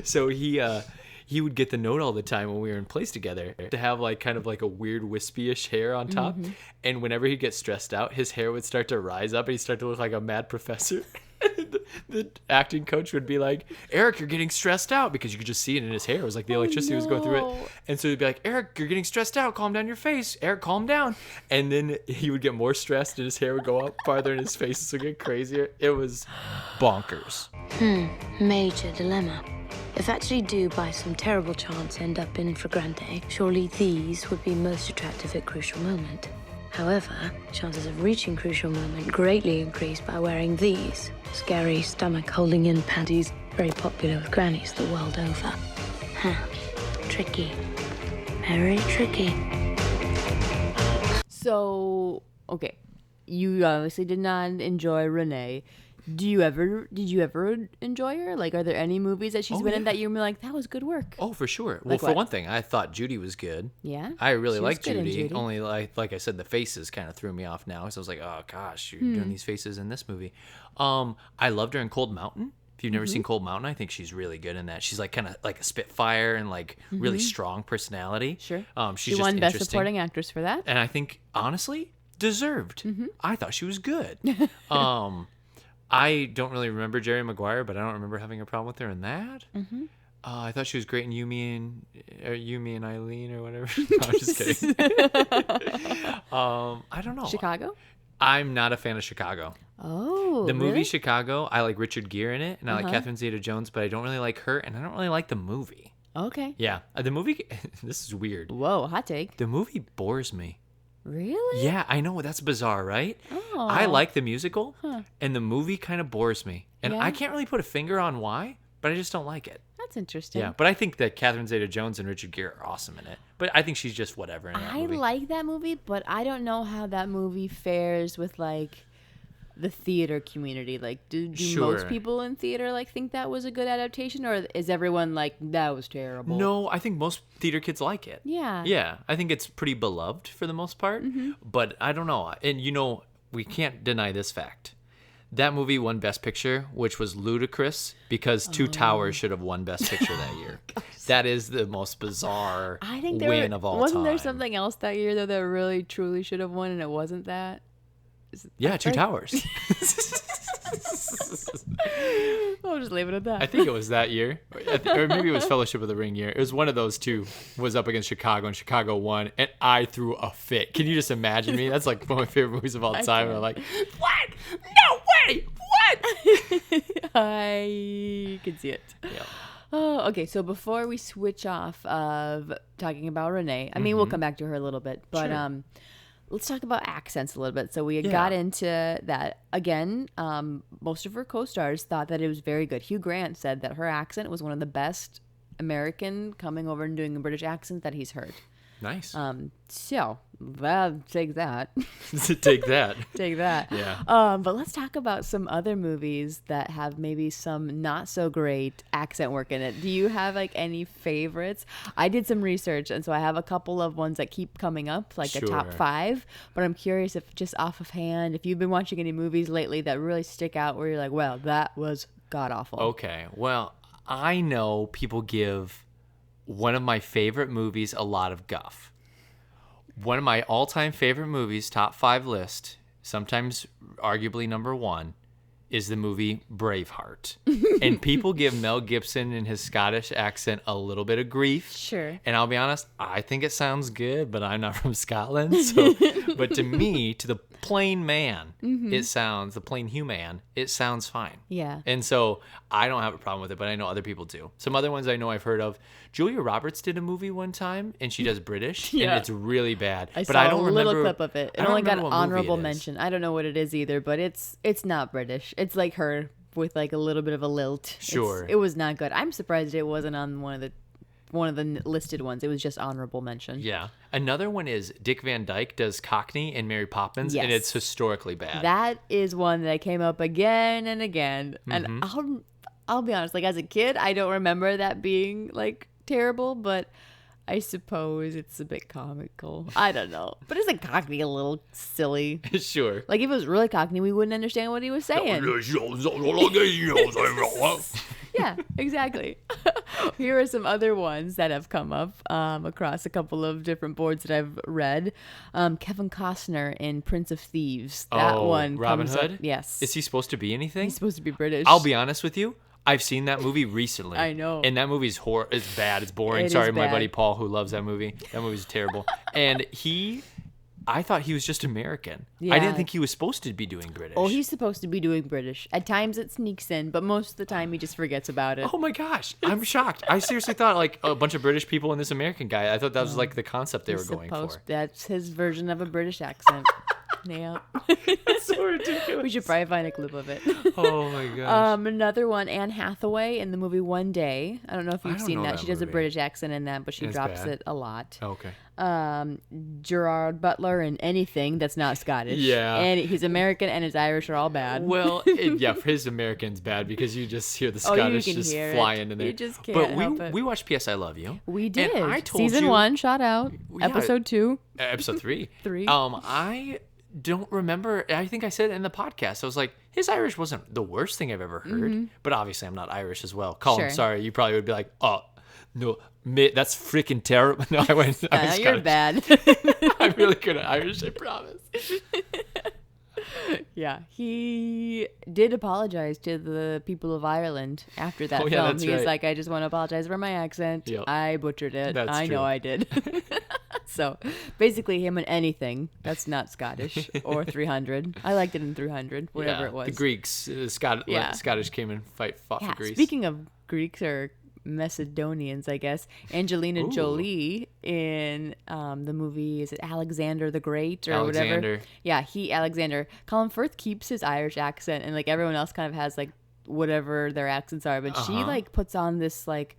So he would get the note all the time when we were in place together to have like kind of like a weird wispy-ish hair on top. And whenever he'd get stressed out, his hair would start to rise up and he'd start to look like a mad professor. The acting coach would be like, "Eric, you're getting stressed out," because you could just see it in his hair. It was like the electricity was going through it. And so he'd be like, "Eric, you're getting stressed out. Calm down your face. Eric, calm down." And then he would get more stressed and his hair would go up farther and his faces would get crazier. It was bonkers. Major dilemma. If actually do by some terrible chance end up in Fragrante, surely these would be most attractive at crucial moment. However, chances of reaching crucial moment greatly increase by wearing these scary stomach-holding-in panties, very popular with grannies the world over. Tricky. Very tricky. So, okay. You obviously did not enjoy Renee. Did you ever enjoy her? Like, are there any movies that she's been in that you're like, that was good work? Oh, for sure. Like For what? one thing, I thought Judy was good. Yeah? I really She was liked good in Judy. Judy. Only like I said, the faces kind of threw me off now. So I was like, oh gosh, you're doing these faces in this movie. I loved her in Cold Mountain. If you've never seen Cold Mountain, I think she's really good in that. She's like kind of like a spitfire and like really strong personality. Sure. She's She just won Best interesting. Supporting Actress for that. And I think honestly deserved. I thought she was good. I don't really remember Jerry Maguire, but I don't remember having a problem with her in that. I thought she was great in Yumi and Eileen or whatever. No, I'm just kidding. I don't know. Chicago? I'm not a fan of Chicago. Oh, The movie really? Chicago, I like Richard Gere in it, and I like Catherine Zeta-Jones, but I don't really like her, and I don't really like the movie. Okay. Yeah, the movie. This is weird. Whoa, hot take. The movie bores me. Really? Yeah, I know, that's bizarre, right? Oh. I like the musical, and the movie kind of bores me, and Yeah? I can't really put a finger on why, but I just don't like it. That's interesting. Yeah, but I think that Catherine Zeta-Jones and Richard Gere are awesome in it. But I think she's just whatever in that I movie. like that movie, but I don't know how that movie fares with like the theater community. Like, do Sure. most people in theater like think that was a good adaptation, or is everyone like that was terrible? No, I think most theater kids like it. Yeah. Yeah, I think it's pretty beloved for the most part. But I don't know. And we can't deny this fact. That movie won Best Picture, which was ludicrous because Two Towers should have won Best Picture that year. That is the most bizarre I think win of all wasn't time. there something else that year though that really truly should have won and it wasn't that? Yeah, Two Towers. I'll just leave it at that. I think it was that year. Or maybe it was Fellowship of the Ring year. It was one of those two was up against Chicago, and Chicago won, and I threw a fit. Can you just imagine me? That's like one of my favorite movies of all time. I'm like, what? No way! What? I can see it. Yeah. Oh, okay. So before we switch off of talking about Renee, I mean, we'll come back to her a little bit, but Sure. let's talk about accents a little bit. So we got into that again. Most of her co-stars thought that it was very good. Hugh Grant said that her accent was one of the best American coming over and doing a British accent that he's heard. Nice. So take that. Take that. Take that. Yeah. But let's talk about some other movies that have maybe some not so great accent work in it. Do you have like any favorites? I did some research, and so I have a couple of ones that keep coming up, like a top Sure. 5. But I'm curious if just off of hand, if you've been watching any movies lately that really stick out where you're like, well, that was god awful. Okay. Well, I know people give one of my favorite movies a lot of guff. One of my all-time favorite movies, top 5 list, sometimes arguably number 1, is the movie Braveheart. And people give Mel Gibson and his Scottish accent a little bit of grief. Sure. And I'll be honest, I think it sounds good, but I'm not from Scotland. So, but to me, plain man, it sounds, the plain human, it sounds fine. Yeah. And so I don't have a problem with it, but I know other people do. Some other ones I know I've heard of. Julia Roberts did a movie one time, and she does British, Yeah. and it's really bad. I but saw I don't a little remember, clip of it. I It don't only got remember what movie honorable it is. mention. I don't know what it is either, but it's not British. It's like her with like a little bit of a lilt. Sure. It was not good. I'm surprised it wasn't on one of the listed ones. It was just honorable mention. Yeah. Another one is Dick Van Dyke does Cockney and Mary Poppins, and Yes. it's historically bad. That is one that came up again and again. And I'll be honest, like as a kid, I don't remember that being like terrible, but I suppose it's a bit comical. I don't know. But isn't Cockney a little silly? Sure. Like if it was really Cockney, we wouldn't understand what he was saying. Yeah, exactly. Here are some other ones that have come up across a couple of different boards that I've read. Kevin Costner in Prince of Thieves. That one Robin comes Hood? up. Yes. Is he supposed to be anything? He's supposed to be British. I'll be honest with you. I've seen that movie recently. I know. And that movie's it's bad. It's boring. It Sorry, is my bad. buddy Paul, who loves that movie. That movie's terrible. And I thought he was just American. I Yeah. didn't think he was supposed to be doing British. Oh, he's supposed to be doing British. At times it sneaks in, but most of the time he just forgets about it. Oh my gosh. I'm shocked. I seriously thought like a bunch of British people and this American guy. I thought that was like the concept they were going for. That's his version of a British accent. Yeah. That's so ridiculous. We should probably find a clip of it. Oh my gosh. Another one, Anne Hathaway in the movie One Day. I don't know if I you've don't seen know that. that She does a movie. British accent in that, but she It's drops bad. it a lot. Okay. Gerard Butler in anything that's not Scottish. Yeah. And he's American and his Irish are all bad. Well, yeah, for his American's bad because you just hear the Oh, you Scottish can just hear it. flying in there. You just but can't help it. we watched P.S. I Love You. We did. And I told Season you, 1, shout out. Yeah. Episode 2. Episode 3. 3. I don't remember. I think I said it in the podcast. I was like, his Irish wasn't the worst thing I've ever heard. But obviously, I'm not Irish as well. Colin, Sure. sorry, you probably would be like, oh, no, mate, that's freaking terrible. No, I went. I was You're Scottish. bad. I'm really good at Irish, I promise. Yeah, he did apologize to the people of Ireland after that Oh, yeah, film. that's He was right. like, I just want to apologize for my accent. Yep. I butchered it. That's I know true. I did. So basically him in anything that's not Scottish or 300. I liked it in 300, whatever Yeah, it was. the Greeks, Yeah. Scottish came and fought Yeah, for Greece. speaking of Greeks or Macedonians, I guess, Angelina Ooh. Jolie in the movie, is it Alexander the Great or Alexander. whatever? Yeah, Alexander. Colin Firth keeps his Irish accent, and like everyone else kind of has like whatever their accents are, but she like puts on this like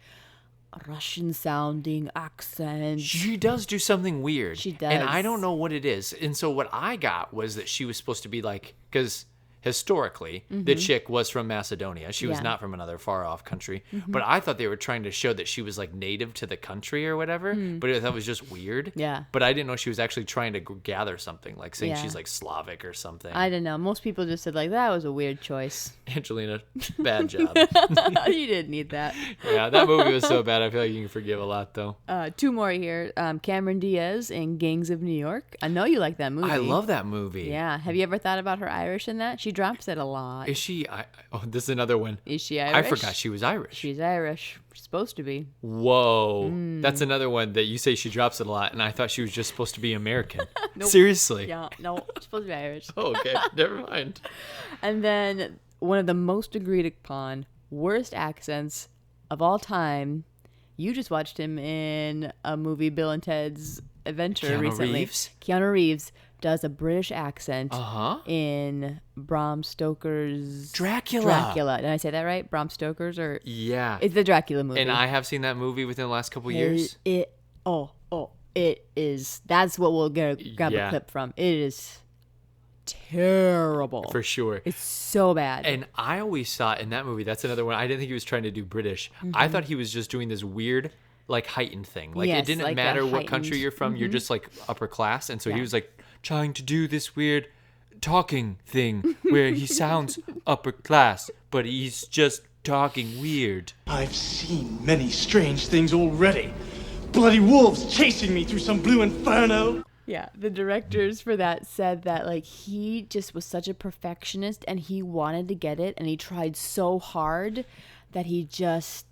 Russian sounding accent. She does do something weird. She And I does. don't know what it is. And so what I got was that she was supposed to be like, because historically, the chick was from Macedonia. She was Yeah. not from another far off country. But I thought they were trying to show that she was like native to the country or whatever. But that was just weird. Yeah. But I didn't know she was actually trying to gather something, like saying Yeah. she's like Slavic or something. I don't know. Most people just said like that was a weird choice. Angelina, bad job. You didn't need that. Yeah, that movie was so bad. I feel like you can forgive a lot though. 2 more here. Cameron Diaz in Gangs of New York. I know you like that movie. I love that movie. Yeah. Have you ever thought about her Irish in that? She drops it a lot. Is she? This is another one. Is she I Irish? forgot she was Irish. She's Irish. She's supposed to be. Whoa. Mm. That's another one that you say she drops it a lot, and I thought she was just supposed to be American. Seriously. Yeah. No, she's supposed to be Irish. Oh, okay. Never mind. And then one of the most agreed upon worst accents of all time. You just watched him in a movie, Bill and Ted's Adventure, Keanu recently. Reeves? Keanu Reeves does a British accent Uh-huh. in Bram Stoker's Dracula. Did I say that right? Bram Stoker's or Yeah. it's the Dracula movie. And I have seen that movie within the last couple years. It is. That's what we'll grab Yeah. a clip from. It is terrible. For sure. It's so bad. And I always thought in that movie, that's another one, I didn't think he was trying to do British. Mm-hmm. I thought he was just doing this weird, like, heightened thing. Like, Yes, it didn't like a matter what country heightened- you're from, you're just, like, upper class. And so he Yeah. was, like, trying to do this weird talking thing where he sounds upper class, but he's just talking weird. I've seen many strange things already. Bloody wolves chasing me through some blue inferno. Yeah, the directors for that said that like he just was such a perfectionist and he wanted to get it and he tried so hard that he just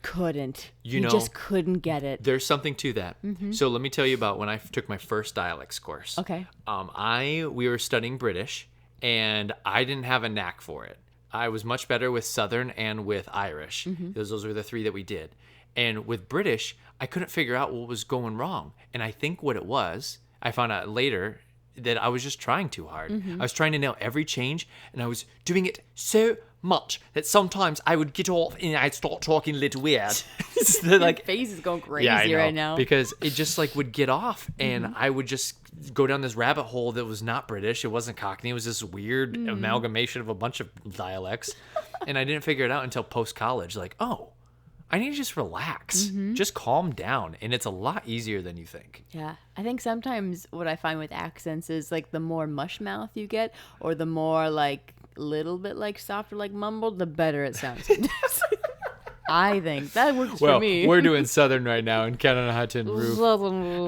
couldn't. You He know, just couldn't get it. There's something to that. So let me tell you about when I took my first dialects course. Okay. We were studying British, and I didn't have a knack for it. I was much better with Southern and with Irish. Those were the 3 that we did. And with British, I couldn't figure out what was going wrong. And I think what it was, I found out later that I was just trying too hard. I was trying to nail every change, and I was doing it so much that sometimes I would get off and I'd start talking a little weird. Your face is going crazy I know, right now. because it just like would get off, and I would just go down this rabbit hole that was not British. It wasn't Cockney. It was this weird amalgamation of a bunch of dialects, and I didn't figure it out until post college. Like, oh, I need to just relax, just calm down, and it's a lot easier than you think. Yeah, I think sometimes what I find with accents is like the more mush mouth you get, or the more like little bit like softer, like mumbled, the better it sounds. I think that works for me. We're doing Southern right now in Hutton Roof.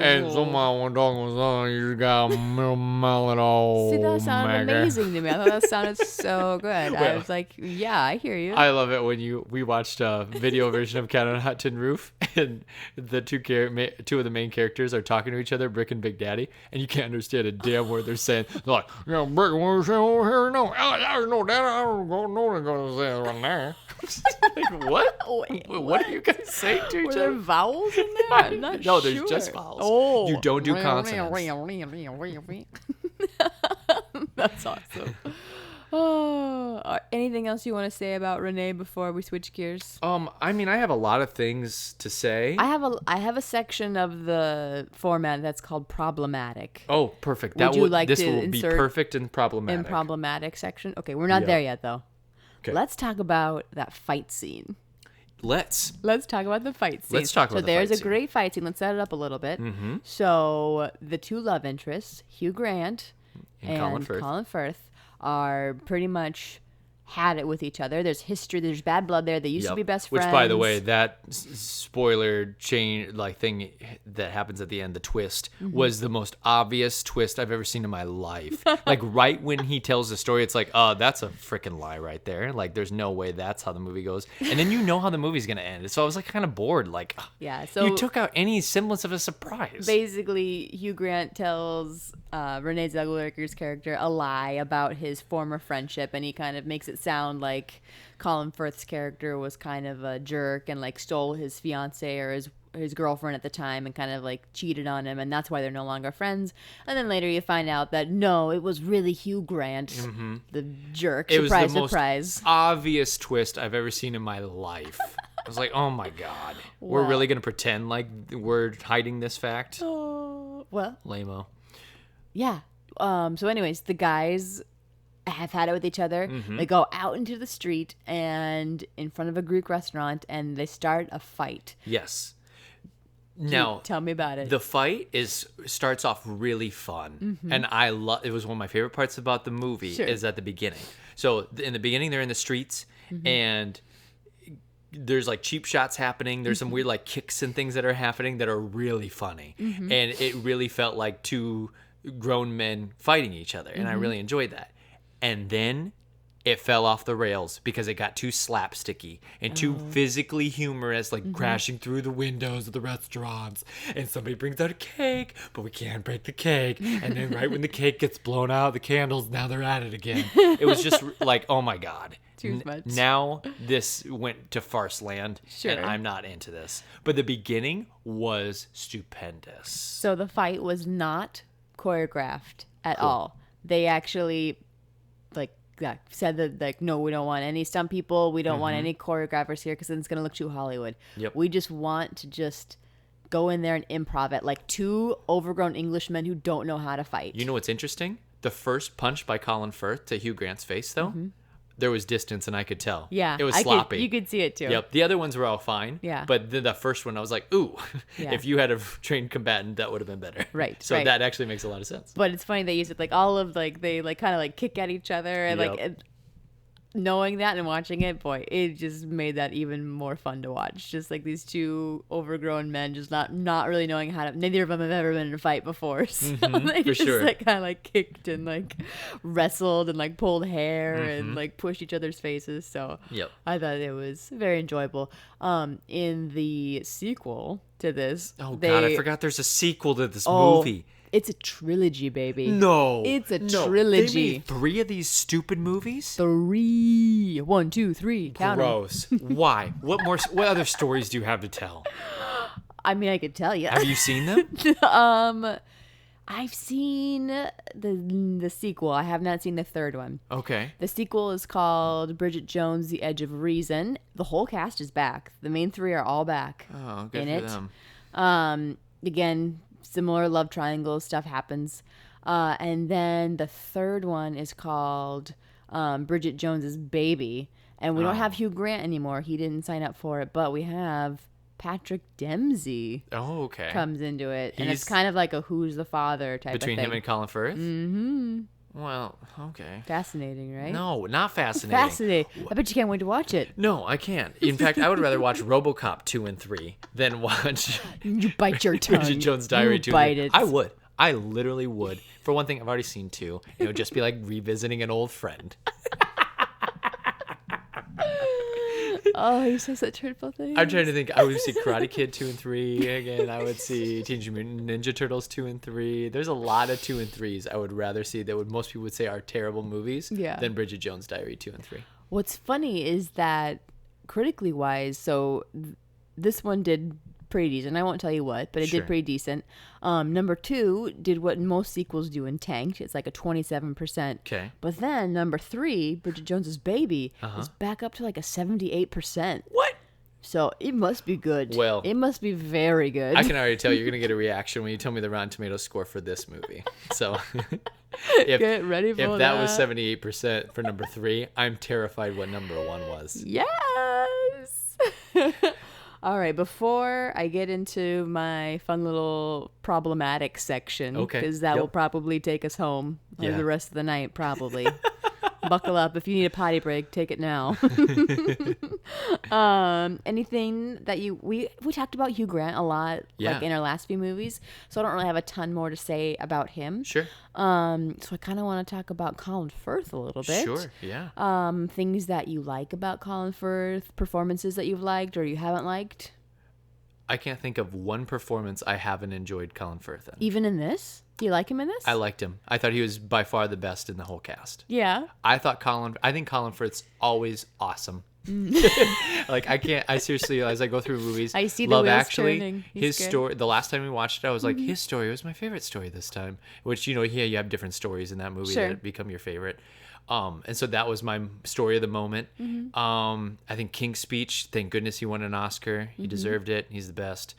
And someone talking with Southern, you got a mile at all. See, that sounded amazing to me. I thought that sounded so good. I was like, yeah, I hear you. I love it when we watched a video version of Cat on a Hutton Roof, and the two of the main characters are talking to each other, Brick and Big Daddy, and you can't understand a damn word they're saying. They're like, yeah, Brick, what are you saying over here? No, I know that. I don't know what I'm going to say right now. Like, what? Wait, what are you guys saying to each Were there other? vowels in there? I'm not No, sure. there's just vowels. Oh. You don't do consonants. That's awesome. Oh, anything else you want to say about Renee before we switch gears? I mean, I have a lot of things to say. I have a section of the format that's called problematic. Oh, perfect. Would you like this to will be insert perfect and problematic. In problematic section. Okay, we're not there yet though. Okay. Let's talk about that fight scene. Let's talk about the fight scene. talk about the there's fight a scene. great fight scene. Let's set it up a little bit. So the 2 love interests, Hugh Grant and Colin Firth, are pretty much had it with each other. There's history. There's bad blood there. They used to be best friends. Which, by the way, that spoiler chain thing that happens at the end, the twist, was the most obvious twist I've ever seen in my life. Like right when he tells the story, it's like, oh, that's a freaking lie right there. Like there's no way that's how the movie goes. And then you know how the movie's gonna end. So I was like kind of bored. Like, yeah. So you took out any semblance of a surprise. Basically, Hugh Grant tells Renee Zellweger's character a lie about his former friendship, and he kind of makes it sound like Colin Firth's character was kind of a jerk and like stole his fiance or his girlfriend at the time and kind of like cheated on him, and that's why they're no longer friends. And then later you find out that no, it was really Hugh Grant, the jerk. It surprise, was the surprise. most obvious twist I've ever seen in my life. I was like, oh my God. We're really going to pretend like we're hiding this fact? Oh, well. Lame-o. Yeah. So anyways, the guys have had it with each other. They go out into the street and in front of a Greek restaurant, and they start a fight. Yes. Now, tell me about it. The fight starts off really fun, and it was one of my favorite parts about the movie is at the beginning. So in the beginning, they're in the streets, and there's like cheap shots happening. There's some weird like kicks and things that are happening that are really funny, and it really felt like 2 grown men fighting each other, and I really enjoyed that. And then it fell off the rails because it got too slapsticky and too physically humorous, like crashing through the windows of the restaurants. And somebody brings out a cake, but we can't break the cake. And then right when the cake gets blown out, the candles, now they're at it again. It was just like, oh my God. Too much. Now this went to farce land, and I'm not into this. But the beginning was stupendous. So the fight was not choreographed at all. They actually said that no, we don't want any stunt people, we don't want any choreographers here because then it's going to look too Hollywood. We just want to just go in there and improv it like 2 overgrown Englishmen who don't know how to fight. You know what's interesting? The first punch by Colin Firth to Hugh Grant's face, though, there was distance, and I could tell. Yeah, it was sloppy. You could see it too. Yep. The other ones were all fine. Yeah. But the first one, I was like, ooh, if you had a trained combatant, that would have been better. Right. So that actually makes a lot of sense. But it's funny they use it like all of like they like kind of like kick at each other and like knowing that and watching it, boy, it just made that even more fun to watch. Just like these two overgrown men just not really knowing how to, neither of them have ever been in a fight before. So they for just sure. like kind of like kicked and like wrestled and like pulled hair and like pushed each other's faces. So Yep. I thought it was very enjoyable. In the sequel to this, Oh God, I forgot there's a sequel to this movie. It's a trilogy, baby. No. It's a no. trilogy. They made 3 of these stupid movies? 3. 1, 2, 3. Count 'em. Gross. Why? What other stories do you have to tell? I mean, I could tell you. Have you seen them? I've seen the sequel. I have not seen the third one. Okay. The sequel is called Bridget Jones: The Edge of Reason. The whole cast is back. The main 3 are all back. Oh, good in for it. them. Again, similar love triangle stuff happens. And then the third one is called Bridget Jones's Baby. And we don't have Hugh Grant anymore. He didn't sign up for it, but we have Patrick Dempsey Oh, okay. comes into it. And it's He's- kind of like a who's the father type Between of him thing. and Colin Firth? Mm-hmm. Well, okay. Fascinating, right? No, not fascinating. Fascinating. I bet you can't wait to watch it. No, I can't. In fact, I would rather watch RoboCop 2 and 3 than watch You bite your tongue. Bridget Jones' Diary You 2 bite and 3. it. I would. I literally would. For one thing, I've already seen 2. It would just be like revisiting an old friend. Oh, he says such hurtful things. I'm trying to think. I would see Karate Kid 2 and 3 again. I would see Teenage Mutant Ninja Turtles 2 and 3. There's a lot of 2 and 3s I would rather see that most people would say are terrible movies than Bridget Jones' Diary 2 and 3. What's funny is that critically wise, so this one did pretty decent. I won't tell you what, but it Sure. did pretty decent. Number 2 did what most sequels do and tanked. It's like a 27%. Okay. But then number 3, Bridget Jones's Baby, is back up to like a 78%. What? So it must be good. Well, it must be very good. I can already tell you're going to get a reaction when you tell me the Rotten Tomatoes score for this movie. So if, Get ready for if that was that. 78% for number 3, I'm terrified what number 1 was. Yes. All right, before I get into my fun little problematic section, Okay, because that yep. will probably take us home for Yeah. the rest of the night, probably. Buckle up. If you need a potty break, take it now. Anything that we talked about Hugh Grant a lot, Yeah. like in our last few movies, so I don't really have a ton more to say about him. Sure. So I kind of want to talk about Colin Firth a little bit. Sure, yeah. Things that you like about Colin Firth, performances that you've liked or you haven't liked, I can't think of one performance I haven't enjoyed Colin Firth in. even in this. Do you like him in this? I liked him. I thought he was by far the best in the whole cast. Yeah. I think Colin Firth's always awesome. Like I seriously, as I go through movies, I see the Love wheels Actually, turning. He's his good. story, the last time we watched it, I was like, his story was my favorite story this time, which, you have different stories in that movie Sure. that become your favorite. And so that was my story of the moment. I think King's Speech, thank goodness he won an Oscar. He deserved it. He's the best.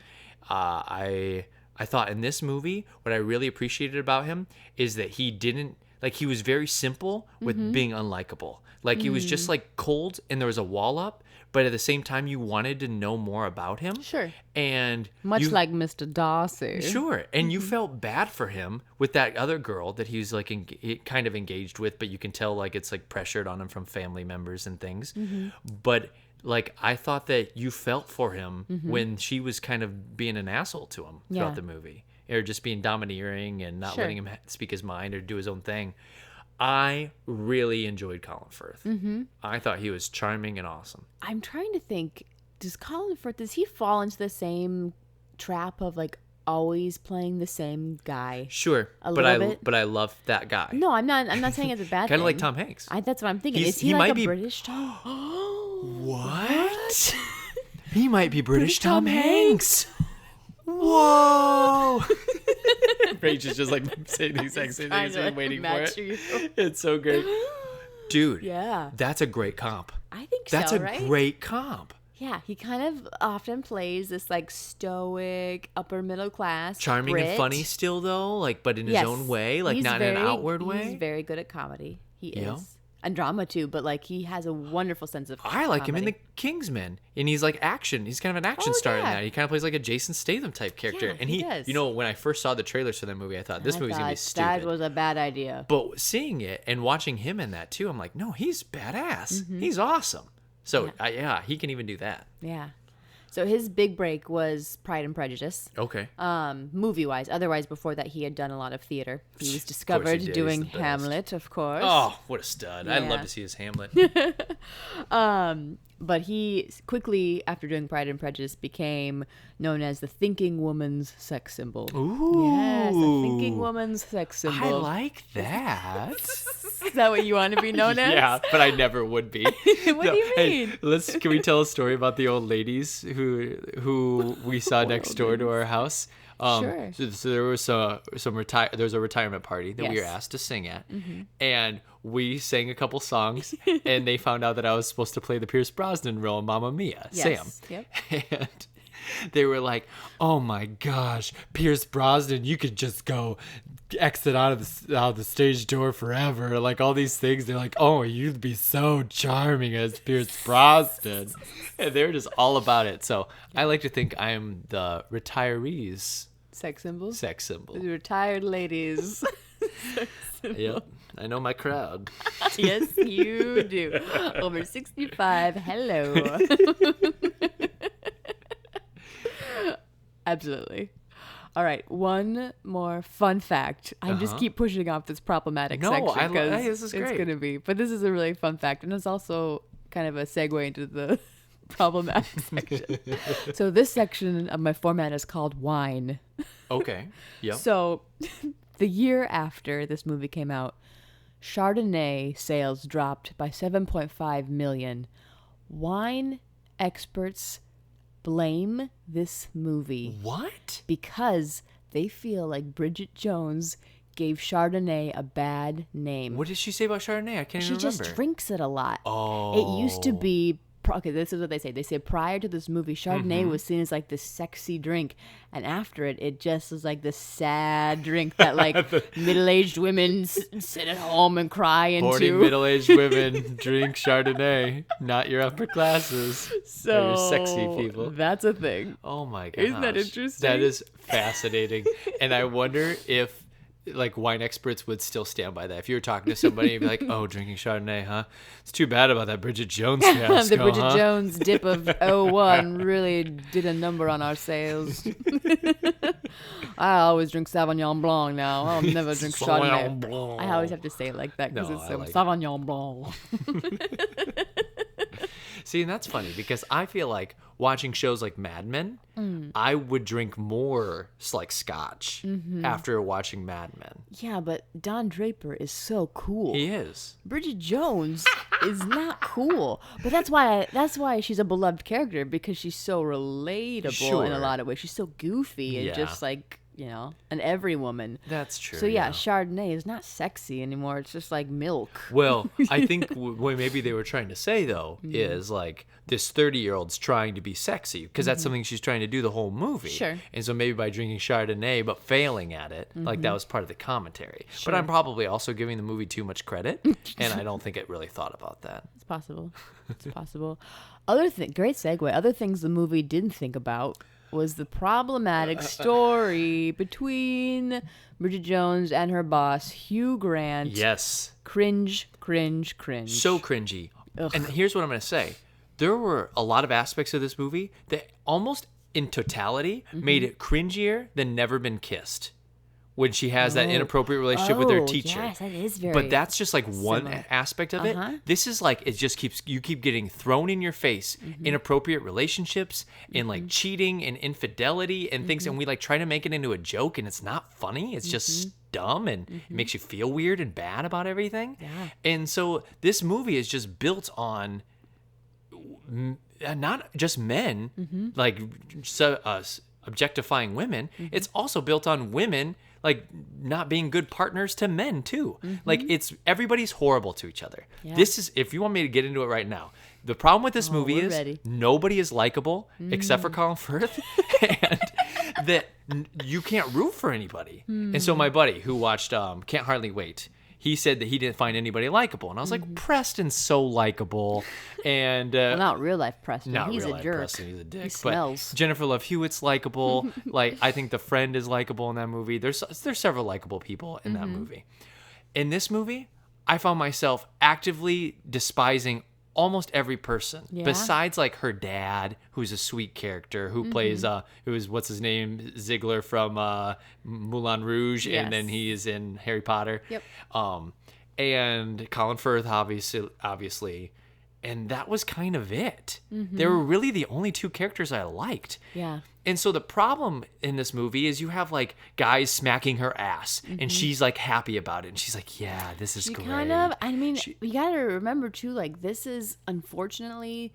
I thought in this movie, what I really appreciated about him is that he didn't, like, he was very simple with being unlikable. Like, he was just, like, cold and there was a wall up, but at the same time, you wanted to know more about him. Sure. And Much like Mr. Darcy. Sure. And you felt bad for him with that other girl that he's, like, kind of engaged with, but you can tell, like, it's, like, pressured on him from family members and things. But, like, I thought that you felt for him when she was kind of being an asshole to him throughout Yeah. the movie. Or just being domineering and not Sure. letting him speak his mind or do his own thing. I really enjoyed Colin Firth. I thought he was charming and awesome. I'm trying to think, does he fall into the same trap of like always playing the same guy? Sure, A but little bit? I love that guy. No, I'm not saying it's a bad thing. Kind of like Tom Hanks. That's what I'm thinking. He's- Is he he like might a be- British Tom? What? He might be British Tom Tom Hanks. Whoa! Rach is just like saying the exact same thing as me, waiting for match it. you. It's so great. Dude, Yeah. that's a great comp. I think That's so, a right? great comp. Yeah, he kind of often plays this like stoic, upper middle class, Charming Brit. and funny still though, like, but in his Yes. own way, like He's not in an outward He's way. very good at comedy. He Yeah. is. and drama too, but like he has a wonderful sense of I like him in comedy. the Kingsman, and he's like action. He's kind of an action star in yeah. that. He kind of plays like a Jason Statham type character. Yeah, and he does. you know, when I first saw the trailers for that movie, I thought this movie's gonna be stupid. That was a bad idea. But seeing it and watching him in that too, I'm like, no, he's badass. He's awesome. So he can even do that. Yeah. So his big break was Pride and Prejudice. Okay. Movie wise. Otherwise, before that, he had done a lot of theater. He was discovered did. He's doing the best. Hamlet, of course. Oh, what a stud! I'd Yeah. love to see his Hamlet. But he quickly, after doing Pride and Prejudice, became known as the thinking woman's sex symbol. Ooh. Yes, the thinking woman's sex symbol. I like that. Is that what you want to be known as? Yeah, but I never would be. What do you mean? Hey, can we tell a story about the old ladies who we saw next door to our house? Sure. So there was there was a retirement party that we were Yes. asked to sing at, and we sang a couple songs, and they found out that I was supposed to play the Pierce Brosnan role in Mamma Mia, Sam. Yes. Yep. And they were like, "Oh my gosh, Pierce Brosnan, you could just go exit out of the stage door forever." Like all these things. They're like, "Oh, you'd be so charming as Pierce Brosnan." And they're just all about it. So I like to think I am the retirees' Sex symbol? sex symbol. The retired ladies. Yep, I know my crowd. Yes, you do. Over 65. Hello. Absolutely. All right, one more fun fact. I just keep pushing off this problematic No, section because hey, this is it's great. going to be. But this is a really fun fact, and it's also kind of a segue into the problematic section. So this section of my format is called wine. Okay. Yep. So the year after this movie came out, Chardonnay sales dropped by 7.5 million. Wine experts blame this movie What? because they feel like Bridget Jones gave Chardonnay a bad name. What did she say about Chardonnay? I can't She even remember. just drinks it a lot. Oh. It used to be. Okay, this is what they say. They say prior to this movie, Chardonnay was seen as like this sexy drink, and after it, it just was like this sad drink that like middle-aged women sit at home and cry Horny into. middle-aged women drink Chardonnay, not your upper classes. So Or sexy people. That's a thing. Oh my gosh. Isn't that interesting? That is fascinating. And I wonder if like wine experts would still stand by that. If you were talking to somebody, you'd be like, "Oh, drinking Chardonnay, huh? It's too bad about that Bridget Jones fiasco, The Bridget huh?" Jones dip of 01 really did a number on our sales. I always drink Sauvignon Blanc now. I'll never drink Sauvignon Chardonnay. Blanc. I always have to say it like that because No, it's I so like it. Sauvignon Blanc. See, and that's funny because I feel like watching shows like Mad Men, I would drink more like scotch after watching Mad Men. Yeah, but Don Draper is so cool. He is. Bridget Jones is not cool, but that's why she's a beloved character because she's so relatable in a Sure. lot of ways. She's so goofy and Yeah. just like an every woman. That's true. So yeah, Chardonnay is not sexy anymore. It's just like milk. Well, I think what maybe they were trying to say though Mm-hmm. is like this 30-year-old's trying to be sexy because that's something she's trying to do the whole movie. Mm-hmm. Sure. And so maybe by drinking Chardonnay but failing at it, like that was part of the commentary. But I'm probably also giving the movie too much credit, and I don't think it really thought about that. It's possible. It's possible. Great segue. Other things the movie didn't think about was the problematic story between Bridget Jones and her boss, Hugh Grant. Yes. Cringe, cringe, cringe. So cringy. And here's what I'm going to say. There were a lot of aspects of this movie that almost in totality made it cringier than Never Been Kissed. When she has that inappropriate relationship with her Oh, teacher. yes, that is very But that's just like one similar. aspect of it. This is like, it just you keep getting thrown in your face inappropriate relationships and like cheating and infidelity and things. And we like try to make it into a joke and it's not funny. It's just dumb and it makes you feel weird and bad about everything. Yeah. And so this movie is just built on not just men, like objectifying women. It's also built on women like not being good partners to men too. Like it's everybody's horrible to each other. Yeah. This is, if you want me to get into it right now, the problem with this movie we're is ready. nobody is likable except for Colin Firth, and that you can't root for anybody. And so my buddy who watched Can't Hardly Wait, he said that he didn't find anybody likable. And I was like, Preston's so likable. And Well, not real life Preston. not He's real a life jerk. Preston, he's a dick. He But smells. Jennifer Love Hewitt's likable. Like, I think the friend is likable in that movie. There's several likable people in that movie. In this movie, I found myself actively despising almost every person besides like her dad, who's a sweet character, who plays what's his name, Ziegler from Moulin Rouge, and then he is in Harry Potter. Yep. And Colin Firth, obviously, and that was kind of it. They were really the only two characters I liked. Yeah. And so the problem in this movie is you have like guys smacking her ass, and she's like happy about it, and she's like, "Yeah, this is great." Kind of. I mean, you gotta remember too. Like, this is unfortunately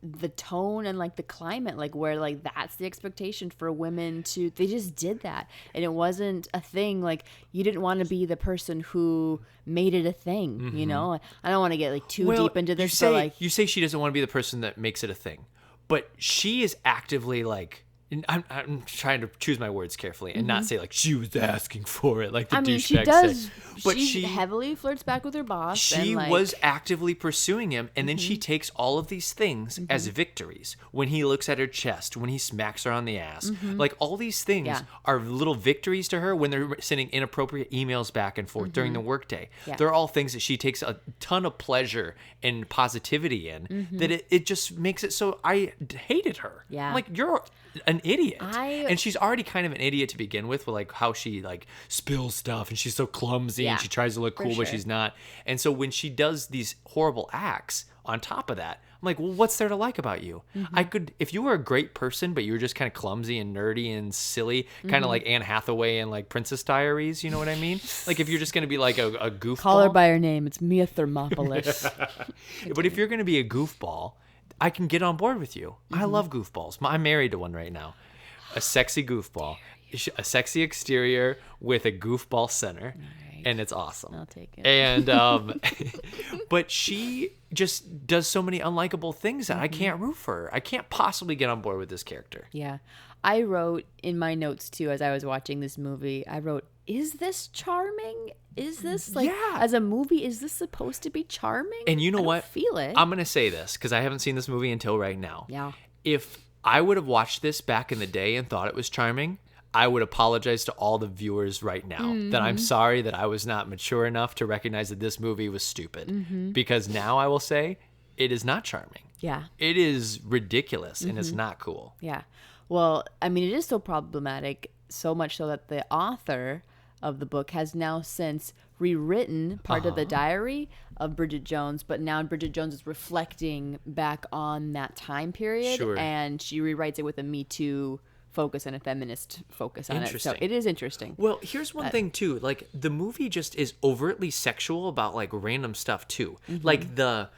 the tone and like the climate, like where like that's the expectation for women to. They just did that, and it wasn't a thing. Like, you didn't want to be the person who made it a thing. You know, I don't want to get like too deep into this, but like you say she doesn't want to be the person that makes it a thing. But she is actively like, and I'm trying to choose my words carefully and not say like she was asking for it, like the douchebag she does. say. But she heavily flirts back with her boss. She and, like, was actively pursuing him, and then she takes all of these things as victories. When he looks at her chest, when he smacks her on the ass, like all these things are little victories to her when they're sending inappropriate emails back and forth during the workday. They're all things that she takes a ton of pleasure and positivity in. That it just makes it so I hated her. Yeah. I'm like, you're an idiot. And she's already kind of an idiot to begin with like how she like spills stuff, and she's so clumsy, and she tries to look cool, but she's not. And so when she does these horrible acts on top of that, I'm like, well, what's there to like about you? I could, if you were a great person, but you were just kind of clumsy and nerdy and silly, kind of like Anne Hathaway and like Princess Diaries, you know what I mean? Like if you're just going to be like a goofball. Call her by her name. It's Mia Thermopolis. But if you're going to be a goofball, I can get on board with you. I love goofballs. I'm married to one right now. A sexy goofball. A sexy exterior with a goofball center. And it's awesome. I'll take it. And but she just does so many unlikable things that I can't root for her. I can't possibly get on board with this character. Yeah. I wrote in my notes too as I was watching this movie, I wrote, is this charming? Is this like as a movie, is this supposed to be charming? And you know I don't what? feel it. I'm gonna say this because I haven't seen this movie until right now. Yeah. If I would have watched this back in the day and thought it was charming, I would apologize to all the viewers right now that I'm sorry that I was not mature enough to recognize that this movie was stupid. Because now I will say it is not charming. Yeah. It is ridiculous and it's not cool. Yeah. Well, I mean, it is so problematic, so much so that the author of the book has now since rewritten part of the diary of Bridget Jones, but now Bridget Jones is reflecting back on that time period, Sure. and she rewrites it with a Me Too focus and a feminist focus on it. So Interesting. it is interesting. Well, here's one thing too. Like the movie just is overtly sexual about like random stuff too. Like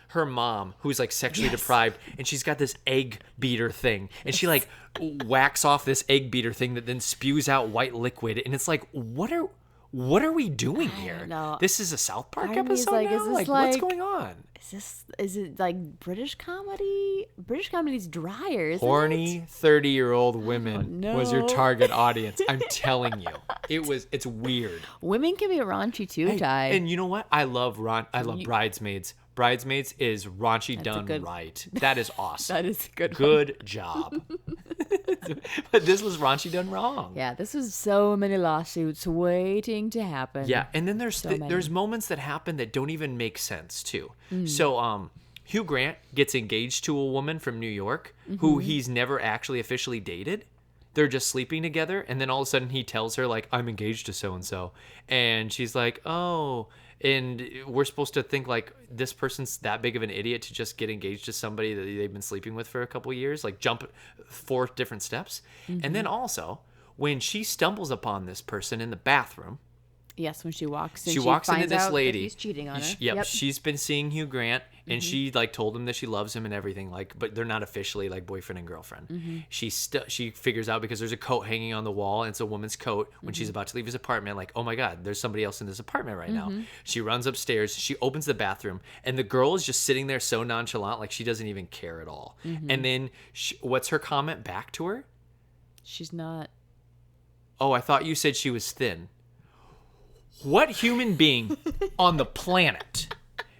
her mom who's like sexually deprived, and she's got this egg beater thing, and she like whacks off this egg beater thing that then spews out white liquid, and it's like, what are we doing here? know. This is a South Park Part of me is episode like, now? is this Like, what's going on? Is it like British comedy? British comedy's drier, isn't Horny it? 30-year-old women was your no. target audience. I'm telling you. It's weird. Women can be raunchy too, Ty. And you know what? I love Bridesmaids. Bridesmaids is raunchy done good- right. That is awesome. That is a good one. Good job. But this was raunchy done wrong. Yeah, this was so many lawsuits waiting to happen. Yeah, and then there's many. there's moments that happen that don't even make sense too. So Hugh Grant gets engaged to a woman from New York who he's never actually officially dated. They're just sleeping together, and then all of a sudden he tells her like, I'm engaged to so and so, and she's like, oh. And we're supposed to think like this person's that big of an idiot to just get engaged to somebody that they've been sleeping with for a couple of years, like jump 4 different steps. And then also when she stumbles upon this person in the bathroom, Yes, when she walks in, she walks into finds this out that lady. he's cheating on her. Yep, she's been seeing Hugh Grant, and she like told him that she loves him and everything. Like, but they're not officially like boyfriend and girlfriend. She figures out because there's a coat hanging on the wall, and it's a woman's coat. When she's about to leave his apartment, like, oh my god, there's somebody else in this apartment right now. She runs upstairs. She opens the bathroom, and the girl is just sitting there so nonchalant, like she doesn't even care at all. And then what's her comment back to her? She's not. Oh, I thought you said she was thin. What human being on the planet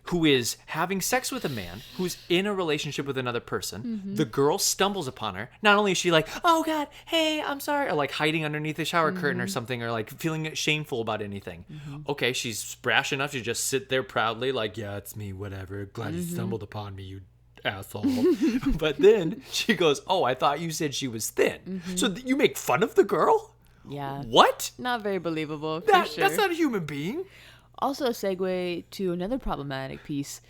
who is having sex with a man who's in a relationship with another person, the girl stumbles upon her. Not only is she like, oh God, hey, I'm sorry, or like hiding underneath the shower curtain or something, or like feeling shameful about anything. Okay, she's brash enough to just sit there proudly like, yeah, it's me, whatever. Glad you stumbled upon me, you asshole. But then she goes, oh, I thought you said she was thin. So you make fun of the girl? Yeah. What? Not very believable, for That, sure. That's not a human being. Also, a segue to another problematic piece.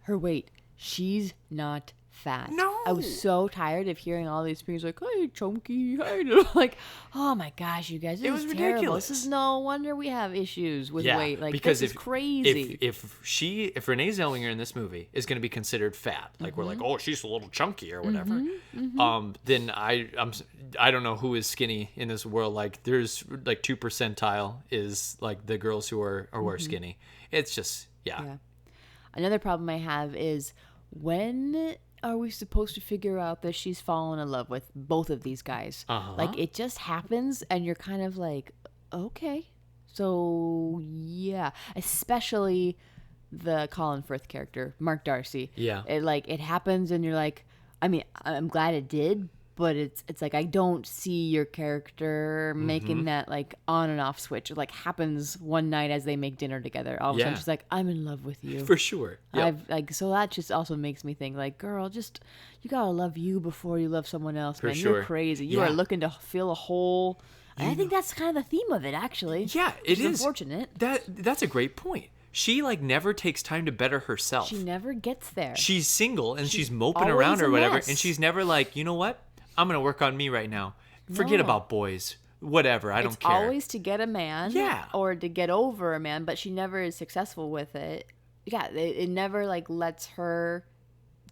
Her weight. She's not fat. No. I was so tired of hearing all these people like, hey, chunky. Hey. Like, oh my gosh, you guys. This was is terrible. ridiculous. This is no wonder we have issues with weight. Like, because this is crazy. If Renee Zellweger in this movie is going to be considered fat, like we're like, oh, she's a little chunky or whatever, then I don't know who is skinny in this world. Like there's like 2 percentile is like the girls who are skinny. It's just yeah. Another problem I have is, when are we supposed to figure out that she's fallen in love with both of these guys? Like, it just happens and you're kind of like, okay. So, yeah. Especially the Colin Firth character, Mark Darcy. Yeah. It happens and you're like, I mean, I'm glad it did, but it's like I don't see your character making that like on and off switch. It like happens one night as they make dinner together. All of a sudden she's like, I'm in love with you. For sure. Yep. I've like, so that just also makes me think like, girl, just you gotta love you before you love someone else, man. sure. You're crazy. You are looking to fill a hole. And I think that's kind of the theme of it, actually. Yeah, it is. Unfortunate. That's a great point. She like never takes time to better herself. She never gets there. She's single and she's moping always around or a whatever, mess. and she's never like, you know what? I'm gonna work on me right now. Forget No. about boys. Whatever. I don't care. It's always to get a man, Yeah. or to get over a man, but she never is successful with it. Yeah, it never like lets her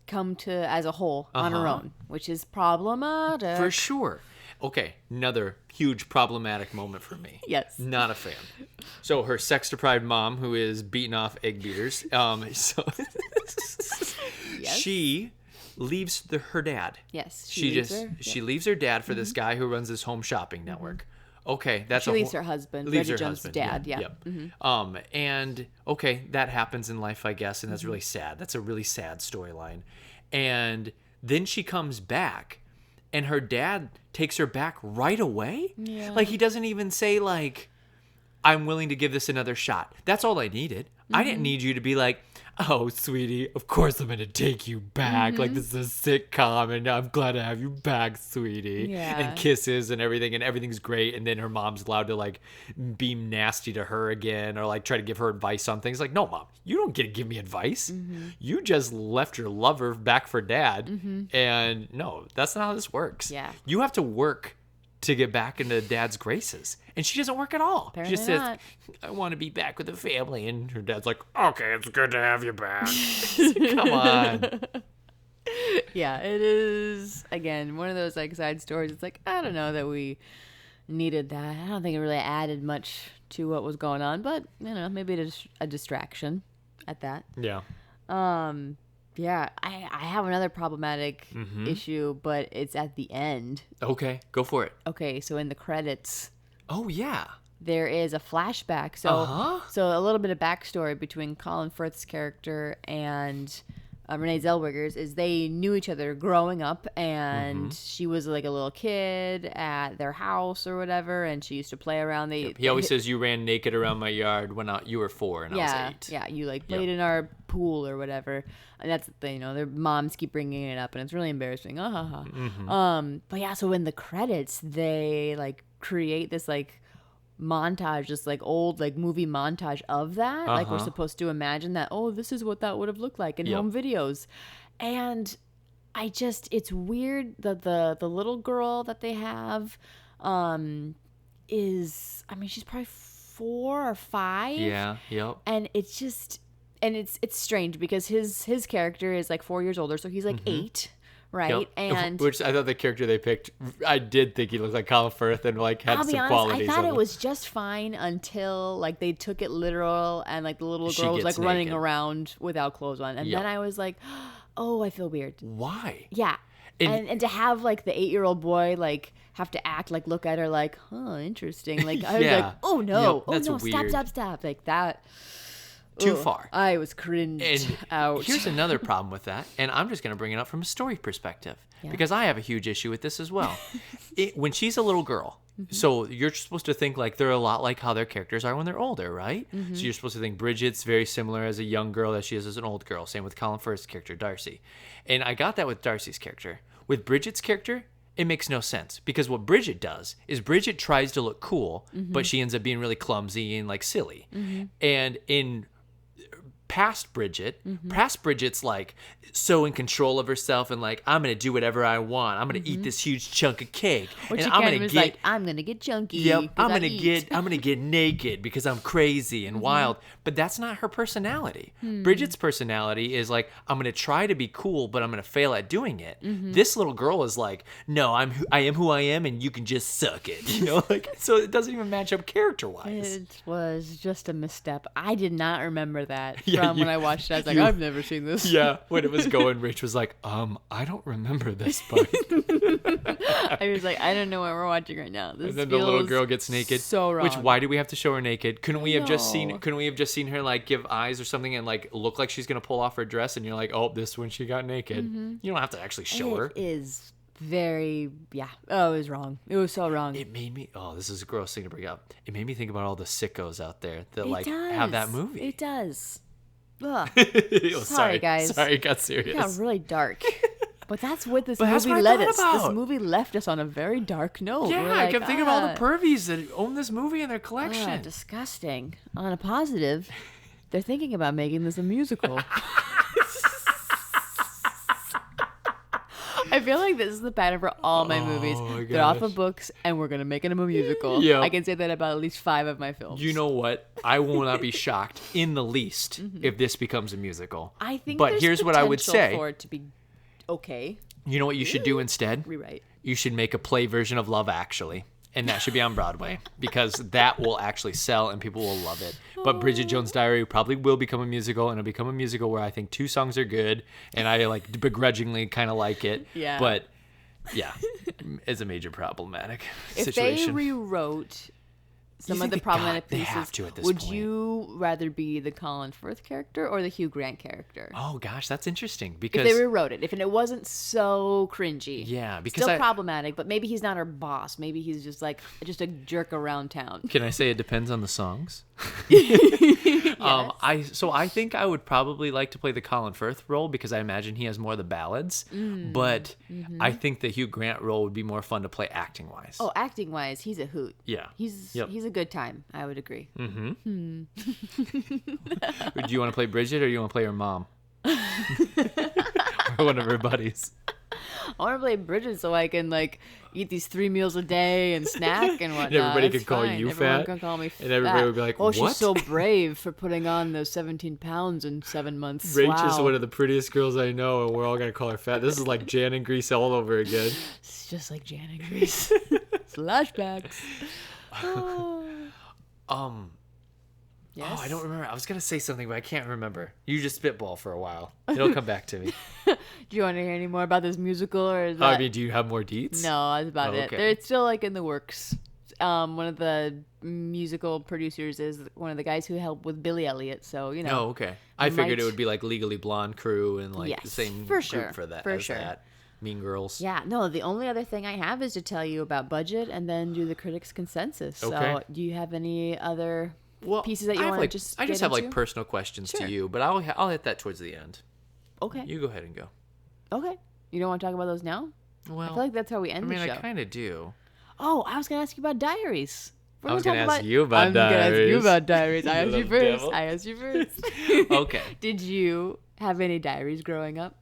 come to as a whole on her own, which is problematic. For sure. Okay, another huge problematic moment for me. Yes. Not a fan. So her sex-deprived mom, who is beating off egg beaters, she leaves her dad. Yes, She leaves just her. she leaves her dad for this guy who runs this home shopping network. Okay, that's She leaves her husband, leaves Reggie her Jones' husband. dad. Yeah. Yep. And okay, that happens in life, I guess, and that's really sad. That's a really sad storyline. And then she comes back, and her dad takes her back right away. Yeah. Like he doesn't even say like, "I'm willing to give this another shot." That's all I needed. I didn't need you to be like, "Oh, sweetie, of course I'm going to take you back. Like, this is a sitcom, and I'm glad to have you back, sweetie." Yeah. And kisses and everything's great. And then her mom's allowed to, like, be nasty to her again or, like, try to give her advice on things. Like, no, Mom, you don't get to give me advice. You just left your lover back for dad. And, no, that's not how this works. Yeah. You have to work to get back into dad's graces. And she doesn't work at all. Apparently she just says, not. I want to be back with the family. And her dad's like, okay, it's good to have you back. Come on. Yeah, it is, again, one of those like side stories. It's like, I don't know that we needed that. I don't think it really added much to what was going on, but you know, maybe it is a distraction at that. Yeah. Yeah, I have another problematic issue, but it's at the end. Okay, go for it. Okay, so in the credits, Oh, yeah. there is a flashback. So, so a little bit of backstory between Colin Firth's character and Renee Zellweger's is they knew each other growing up, and she was like a little kid at their house or whatever, and she used to play around. He always says you ran naked around my yard when you were 4 and I was 8. Yeah, you like played in our pool or whatever. And that's the thing, you know, their moms keep bringing it up, and it's really embarrassing. But yeah, so in the credits, they like create this like montage, this like old like movie montage of that. Like we're supposed to imagine that, oh, this is what that would have looked like in home videos. And it's weird that the little girl that they have is, I mean, she's probably 4 or 5. Yeah, yep. And it's just, and it's strange because his character is like 4 years older, so he's like 8, right? Yep. And which I thought the character they picked, I did think he looked like Colin Firth and like had I'll be some honest, qualities. I thought of it him. was just fine until like they took it literal and like the little She girl was like gets running naked. around without clothes on, and Yep. then I was like, oh, I feel weird. Why? Yeah. And to have like the 8-year-old boy like have to act like look at her like, huh, interesting. Like I was Yeah. like, oh no, Yep, oh that's no, weird. stop. Like that. Too Ugh, far. I was cringed And out. here's another problem with that, and I'm just going to bring it up from a story perspective because I have a huge issue with this as well. When she's a little girl, so you're supposed to think like they're a lot like how their characters are when they're older, right? So you're supposed to think Bridget's very similar as a young girl as she is as an old girl. Same with Colin Firth's character, Darcy. And I got that with Darcy's character. With Bridget's character, it makes no sense because what Bridget does is Bridget tries to look cool, but she ends up being really clumsy and like silly. And in past Bridget's like so in control of herself and like, I'm gonna do whatever I want. I'm gonna eat this huge chunk of cake, Which and I'm I'm gonna get chunky. Yep, 'cause I'm gonna get naked because I'm crazy and wild. But that's not her personality. Bridget's personality is like, I'm gonna try to be cool, but I'm gonna fail at doing it. This little girl is like, no, I am who I am, and you can just suck it. You know, like so it doesn't even match up character wise. It was just a misstep. I did not remember that Yeah, from when I watched it. I was like, you- I've never seen this. Yeah, when it was going, Rach was like, I don't remember this part. I was like, I don't know what we're watching right now. This And then the little feels girl gets naked. So wrong. Which why do we have to show her naked? Couldn't we have just seen? No. Couldn't we have just seen her like give eyes or something and like look like she's gonna pull off her dress? And you're like, oh, this is when she got naked. You don't have to actually show her. It is very, yeah. Oh, it was wrong. It was so wrong. It made me. Oh, this is a gross thing to bring up. It made me think about all the sickos out there that It like does. have that movie. It does. Ugh. Oh, Sorry, guys. Sorry, it got serious. It got really dark. But that's what this But that's movie what I led thought us. about. This movie left us on a very dark note. Yeah, We're I like, kept thinking of all the pervies that own this movie in their collection. disgusting. On a positive, they're thinking about making this a musical. I feel like this is the pattern for all my movies. my They're off gosh. of books, and we're going to make it a musical. Yeah. I can say that about at least 5 of my films. You know what? I will not be shocked in the least if this becomes a musical. I think But there's here's what I would potential say. for it to be okay. You know what you should do instead? Rewrite. You should make a play version of Love Actually. And that should be on Broadway because that will actually sell and people will love it. But Bridget Jones' Diary probably will become a musical, and it'll become a musical where I think 2 songs are good and I like begrudgingly kind of like it. Yeah. But yeah, it's a major problematic If situation. they rewrote some think of the they problematic they pieces, have to at this would point. you rather be the Colin Firth character or the Hugh Grant character? Oh gosh, that's interesting If because they rewrote it, if it wasn't so cringy. Yeah, because Still I- problematic, but maybe he's not her boss. Maybe he's just like just a jerk around town. can I say it depends on the songs? I think I would probably like to play the Colin Firth role because I imagine he has more of the ballads. But I think the Hugh Grant role would be more fun to play acting wise. Oh, acting wise, he's a hoot. Yeah. He's Yep. he's a good time. I would agree. Do you want to play Bridget or you want to play her mom? Or one of her buddies. I want to play Bridget so I can like eat these 3 meals a day and snack and whatnot. everybody It's can call fine. you Everyone fat, can call me and everybody fat. would be like, "Oh, "What?" she's so brave for putting on those 17 pounds in 7 months." Rach wow. is one of the prettiest girls I know, and we're all going to call her fat. This is like Jan and Grease all over again. It's just like Jan and Grease. Flashbacks. Yes. Oh, I don't remember. I was going to say something, but I can't remember. You just spitball for a while. It'll come back to me. Do you want to hear any more about this musical, or is that? I mean, do you have more deets? No, that's about Oh, it. okay. It's still like in the works. One of the musical producers is one of the guys who helped with Billy Elliot. So you know. Oh, okay. I figured might- it would be like Legally Blonde crew and like the Yes, same for group sure, for that. for as sure. that. Mean Girls. Yeah, no, the only other thing I have is to tell you about budget and then do the critics' consensus. Okay. So, do you have any other pieces that you I have, want to like, just I just get have like into? personal questions Sure. to you, but I'll hit that towards the end. Okay. You go ahead and go. Okay. You don't want to talk about those now? Well, I feel like that's how we end I mean, the show. I kind of do. Oh, I was going to ask you about diaries. I was gonna ask you about I'm gonna ask you diaries. about diaries. I You asked you little first. devil. I asked you first. Okay. Did you have any diaries growing up?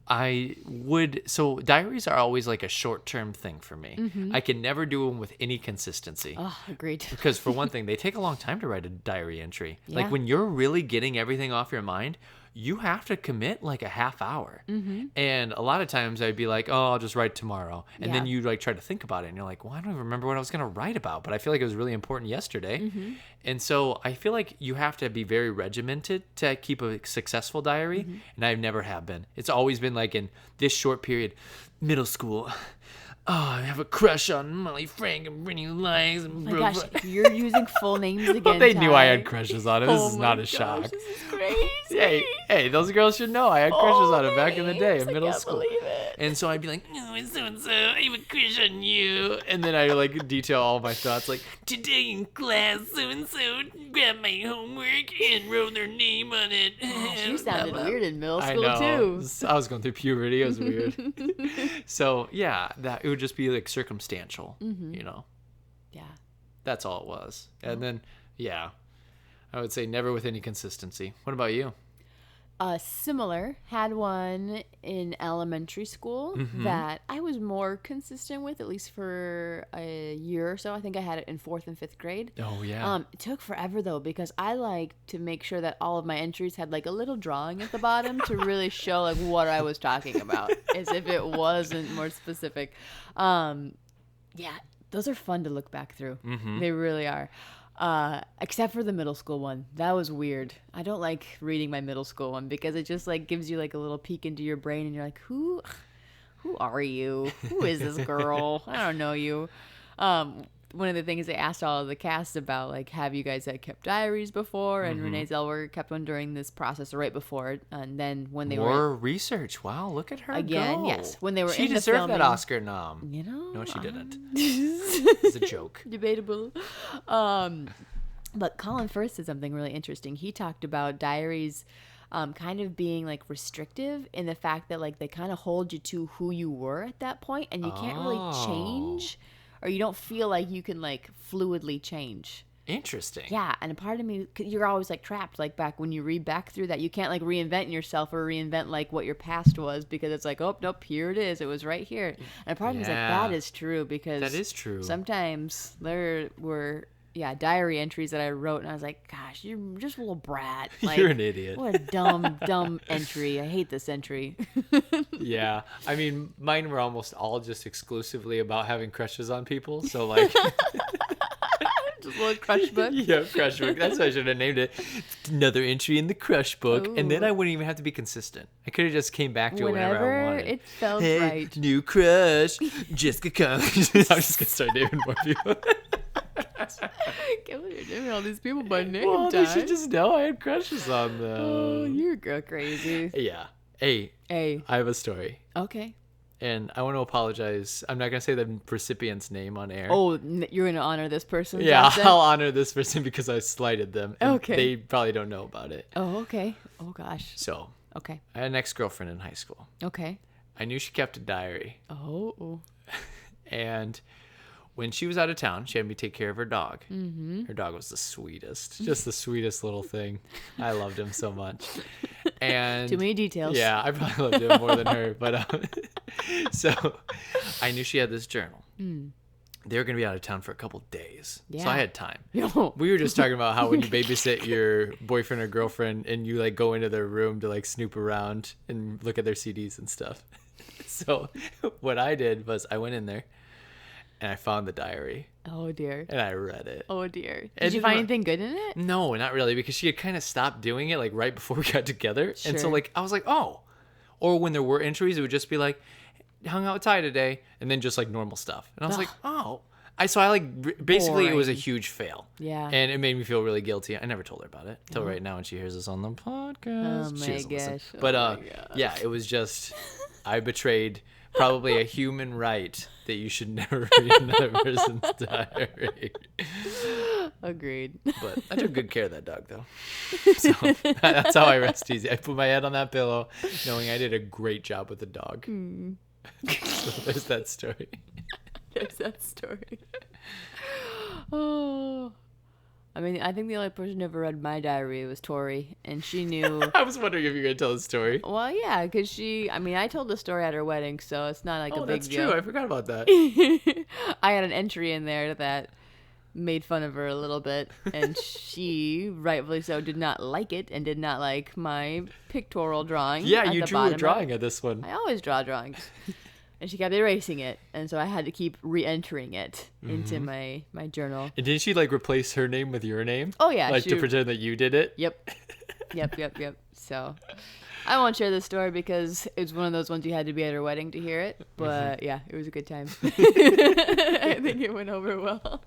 I would. So diaries are always like a short-term thing for me. I can never do them with any consistency. Oh, agreed. Because for one thing, they take a long time to write a diary entry. Yeah. Like when you're really getting everything off your mind, you have to commit like a half hour. And a lot of times I'd be like, oh, I'll just write tomorrow. And then you like try to think about it and you're like, well, I don't even remember what I was going to write about, but I feel like it was really important yesterday. And so I feel like you have to be very regimented to keep a successful diary. And I never have been. It's always been like in this short period, middle school. Oh, I have a crush on Molly Frank and Brittany Likes. Oh my gosh, you're using full names again. Well, they knew I had Ty. crushes on it. This is not a shock. This is crazy. Hey, those girls should know I had crushes on it back in the day in middle I can't school. believe it. And so I'd be like, oh, it's so-and-so, I have a crush on you. And then I like detail all my thoughts, like, today in class, so-and-so grabbed my homework and wrote their name on it. You sounded weird in middle I school know. too. I was going through puberty. It was weird. So, yeah, that it would just be like circumstantial, you know. Yeah. That's all it was. And then, yeah, I would say never with any consistency. What about you? Similar. Had one in elementary school that I was more consistent with, at least for a year or so. I think I had it in 4th and 5th grade. Oh, yeah. It took forever though, because I like to make sure that all of my entries had like a little drawing at the bottom to really show like what I was talking about, as if it wasn't more specific. Yeah, those are fun to look back through. They really are. Except for the middle school one. That was weird. I don't like reading my middle school one because it just like gives you like a little peek into your brain and you're like, who are you? Who is this girl? I don't know you. One of the things they asked all of the cast about, like, have you guys had kept diaries before? And Renee Zellweger kept one during this process, or right before it. And then when they More research. Wow, look at her again, go. yes, when they were she in the deserved that filming, Oscar nom. you know, No, she didn't. It's a joke. Debatable. But Colin Firth said something really interesting. He talked about diaries kind of being like restrictive in the fact that like they kind of hold you to who you were at that point, and you can't really change, or you don't feel like you can like fluidly change. Interesting. Yeah, and a part of me, you're always like trapped, like back when you read back through that, you can't like reinvent yourself or reinvent like what your past was, because it's like, oh nope, here it is, it was right here. And a part of me is like, that is true, because that is true. Sometimes there were diary entries that I wrote, and I was like, gosh, you're just a little brat. Like, You're an idiot. What a dumb entry. I hate this entry. Yeah, I mean, mine were almost all just exclusively about having crushes on people. So like, Just a little crush book. yeah, crush book. That's what I should have named it. Another entry in the crush book, and then I wouldn't even have to be consistent. I could have just came back to it whenever I wanted. It felt Hey, right. new crush, Jessica Combs. I'm just gonna start naming more people. Can't believe you're naming all these people by name. Well, they Ty. should just know I had crushes on them. Oh, you're crazy. Yeah. Hey, Hey. I have a story. Okay. And I want to apologize. I'm not going to say the recipient's name on air. Oh, you're going to honor this person? yeah, Johnson? I'll honor this person because I slighted them. And Okay. They probably don't know about it. Oh, okay. Oh, gosh. So, Okay. I had an ex-girlfriend in high school. Okay. I knew she kept a diary. Oh. And when she was out of town, she had me take care of her dog. Mm-hmm. Her dog was the sweetest. Just the sweetest little thing. I loved him so much. And Too many details. Yeah, I probably loved him more than her. But so I knew she had this journal. They were going to be out of town for a couple days. Yeah. So I had time. Yo. We were just talking about how when you babysit your boyfriend or girlfriend and you like go into their room to like snoop around and look at their CDs and stuff. So what I did was I went in there and I found the diary Oh, dear. and I read it. Oh, dear. Did And you find anything good in it? No, not really, because she had kind of stopped doing it like right before we got together. And so Sure. like I was like, oh. Or when there were entries, it would just be like, hung out with Ty today, and then just like normal stuff. And I was like, oh. So I like basically it was a Boring. huge fail. Yeah. And it made me feel really guilty. I never told her about it till right now when she hears this on the podcast. Oh, She my doesn't listen. gosh. But Oh, my gosh. yeah, it was just I betrayed probably a human right that you should never read another person's diary. Agreed. But I took good care of that dog, though. So that's how I rest easy. I put my head on that pillow, knowing I did a great job with the dog. So there's that story. There's that story. Oh. I mean, I think the only person who ever read my diary was Tori, and she knew. I was wondering if you were going to tell the story. Well, yeah, because I told the story at her wedding, so it's not like a Oh, big that's deal. true. I forgot about that. I had an entry in there that made fun of her a little bit, and she, rightfully so, did not like it and did not like my pictorial drawing. Yeah, at you the drew a bottom drawing of this one. I always draw drawings. And she kept erasing it, and so I had to keep re-entering it into my journal. And didn't she like replace her name with your name? Oh yeah, like to pretend that you did it. Yep. So I won't share this story because it's one of those ones you had to be at her wedding to hear it. But yeah, it was a good time. I think it went over well.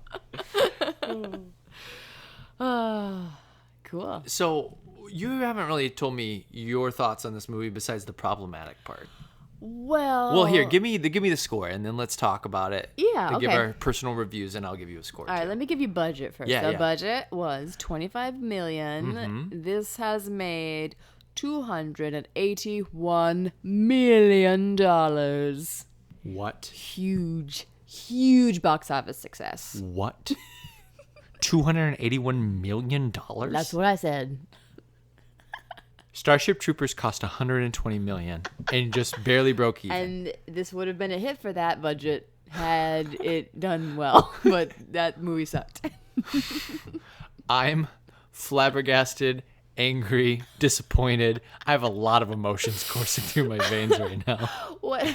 Cool. So you haven't really told me your thoughts on this movie besides the problematic part. Well, here, give me the score, and then let's talk about it. Yeah, and okay. give our personal reviews, and I'll give you a score. All right, too. let me give you budget first. Yeah, the budget was $25 million. Mm-hmm. This has made $281 million. What? Huge box office success. What? $281 million? That's what I said. Starship Troopers cost $120 million and just barely broke even. And this would have been a hit for that budget had it done well, but that movie sucked. I'm flabbergasted, angry, disappointed. I have a lot of emotions coursing through my veins right now. What?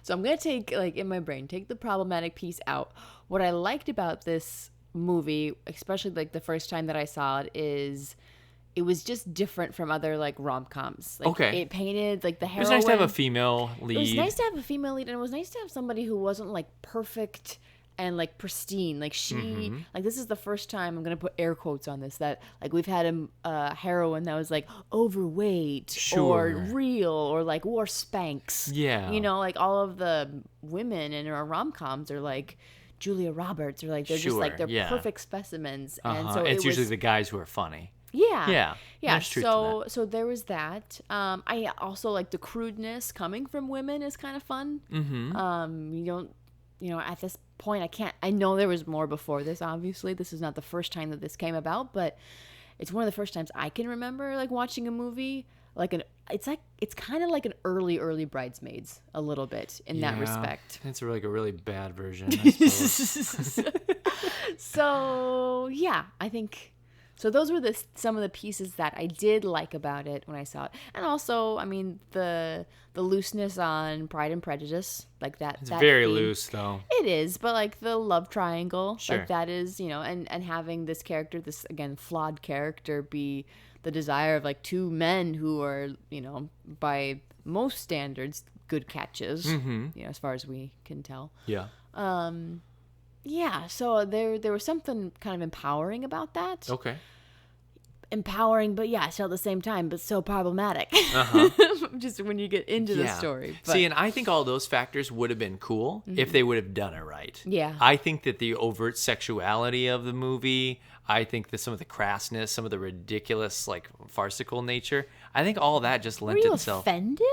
So I'm gonna take in my brain, take the problematic piece out. What I liked about this movie, especially the first time that I saw it, is it was just different from other rom-coms. Okay. It painted the heroine. It was nice to have a female lead. It was nice to have a female lead, and it was nice to have somebody who wasn't perfect and pristine. She this is the first time, I'm gonna put air quotes on this, that we've had a heroine that was overweight or real or wore Spanx. Yeah. All of the women in our rom-coms are Julia Roberts, or they're just they're perfect specimens. And so it's usually the guys who are funny. Yeah. There's truth to that. So there was that. I also the crudeness coming from women is kind of fun. You don't, at this point, I know there was more before this, obviously. This is not the first time that this came about, but it's one of the first times I can remember watching a movie it's kind of like an early Bridesmaids a little bit in that respect. It's a really bad version, I suppose. So yeah, I think so. Those were some of the pieces that I did like about it when I saw it, and also, I mean, the looseness on Pride and Prejudice, that. It's that very theme. loose, though. It is, but the love triangle, Sure. that is, and having this character, this again flawed character, be the desire of two men who are, by most standards, good catches, as far as we can tell. Yeah. Yeah, so there was something kind of empowering about that. Okay. Empowering, but still at the same time, but so problematic. Just when you get into the story. But, see, and I think all those factors would have been cool if they would have done it right. Yeah. I think that the overt sexuality of the movie, I think that some of the crassness, some of the ridiculous, farcical nature, I think all that just lent were you itself. offended?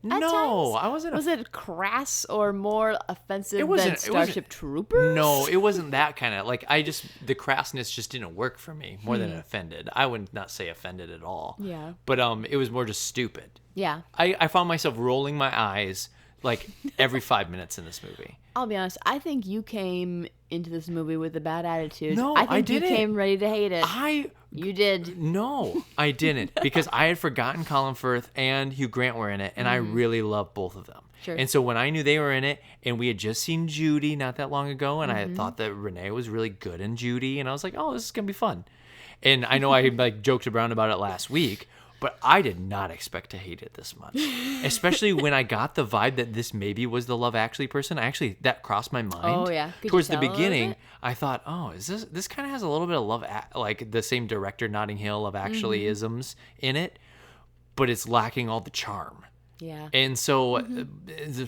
At No, times? I wasn't. Was it crass or more offensive than wasn't- Starship Troopers? No, it wasn't that kind of the crassness just didn't work for me more than offended. I would not say offended at all. Yeah. But it was more just stupid. Yeah. I found myself rolling my eyes every 5 minutes in this movie. I'll be honest. I think you came into this movie with a bad attitude. No, I think I didn't. you came ready to hate it. You did. No, I didn't, because I had forgotten Colin Firth and Hugh Grant were in it, and I really love both of them. Sure. And so when I knew they were in it, and we had just seen Judy not that long ago, and I had thought that Renee was really good in Judy, and I was like, oh, this is gonna be fun. And I know I joked around about it last week, but I did not expect to hate it this much, especially when I got the vibe that this maybe was the Love Actually person. That crossed my mind. Oh, yeah. Could you Towards the tell a little beginning, bit? I thought, oh, is this kind of has a little bit of the same director, Notting Hill, Love Actually isms in it, but it's lacking all the charm. Yeah. And so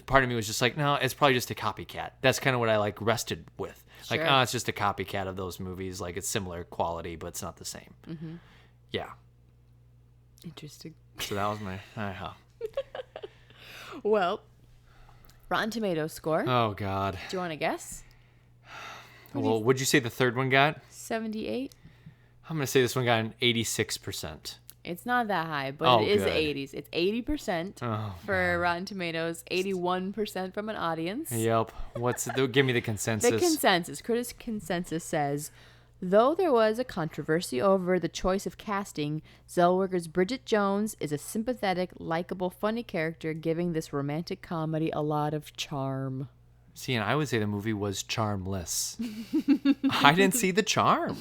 part of me was just no, it's probably just a copycat. That's kind of what I rested with. Sure. Oh, it's just a copycat of those movies. It's similar quality, but it's not the same. Yeah. Interesting. So that was my. Well, Rotten Tomatoes score. Oh God. Do you want to guess? Well, what'd you say the third one got? 78. I'm gonna say this one got an 86%. It's not that high, but Oh, it is good. the 80s. It's 80% Oh, for Rotten Tomatoes, 81% from an audience. Yep. Give me the consensus. The consensus, critic consensus says, though there was a controversy over the choice of casting, Zellweger's Bridget Jones is a sympathetic, likable, funny character, giving this romantic comedy a lot of charm. See, and I would say the movie was charmless. I didn't see the charm.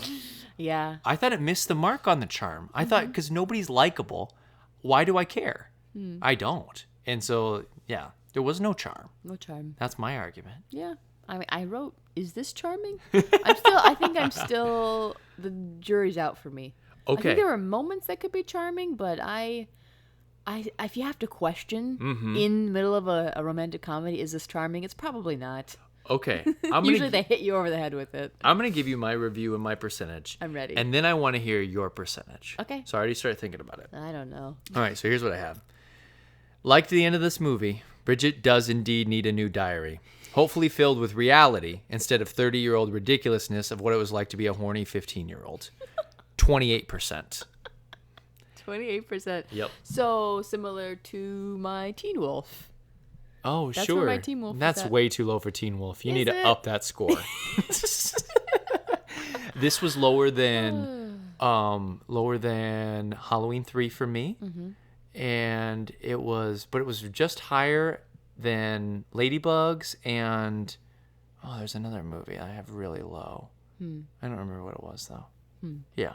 Yeah. I thought it missed the mark on the charm. I thought, because nobody's likable, why do I care? I don't. And so, yeah, there was no charm. No charm. That's my argument. Yeah. I mean, I wrote, is this charming? I think I'm still, the jury's out for me. I Okay. think there were moments that could be charming, but if you have to question in the middle of a romantic comedy, is this charming? It's probably not. Okay. Usually they hit you over the head with it. I'm going to give you my review and my percentage. I'm ready. And then I want to hear your percentage. Okay. So I already started thinking about it. I don't know. All right, so here's what I have. Like the end of this movie, Bridget does indeed need a new diary. Hopefully filled with reality instead of 30-year-old ridiculousness of what it was like to be a horny 15-year-old. 28%. 28%. Yep. So similar to my Teen Wolf. Oh, That's sure. where my Teen Wolf is That's at. way too low for Teen Wolf. You Is need to it? up that score. This was lower than Halloween 3 for me. And it was just higher than Ladybugs and there's another movie I have really low. I don't remember what it was though. Yeah.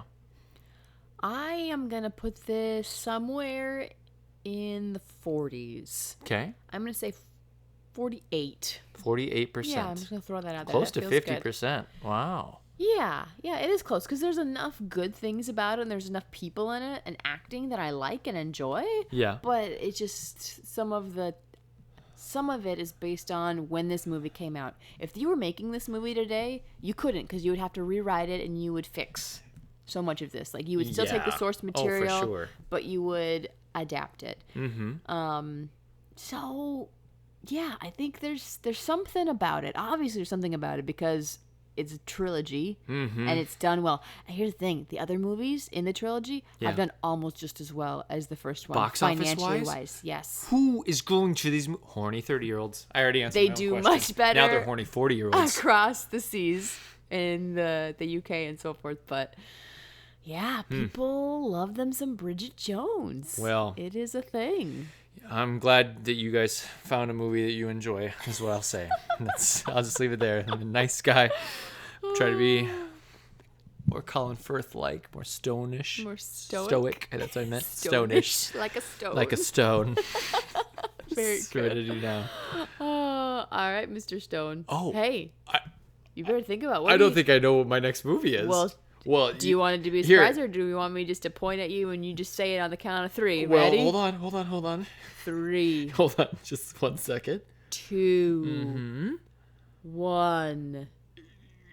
I am going to put this somewhere in the 40s. Okay. I'm going to say 48. 48%. Yeah, I'm just going to throw that out there. Close That to feels good. 50%. Wow. Yeah, it is close because there's enough good things about it and there's enough people in it and acting that I like and enjoy. Yeah. But it's just some of it is based on when this movie came out. If you were making this movie today, you couldn't because you would have to rewrite it and you would fix so much of this. Like you would still take the Yeah. source Oh, for material, sure. but you would adapt it. So yeah, I think there's something about it. Obviously, there's something about it because it's a trilogy and it's done well. And here's the thing: the other movies in the trilogy have done almost just as well as the first one, Box office financially wise? wise. Yes. Who is going to these horny 30-year-olds? I already answered They my own do question. much better Now they're horny 40-year-olds. across the seas in the UK and so forth, but yeah, people love them some Bridget Jones. Well, it is a thing. I'm glad that you guys found a movie that you enjoy, is what I'll say. I'll just leave it there. I'm a nice guy. Try to be more Colin Firth-like, more stonish. More stoic. Stoic. That's what I meant. Stonish. Like a stone. Like a stone. Very Just ready to do now. all right, Mr. Stone. Oh, hey, you better think about what I don't think I know what my next movie is. Well, do you want it to be a here. surprise, or do you want me just to point at you and you just say it on the count of three? Well, Ready? hold on. 3, Hold on, just 1 second. 2, 1,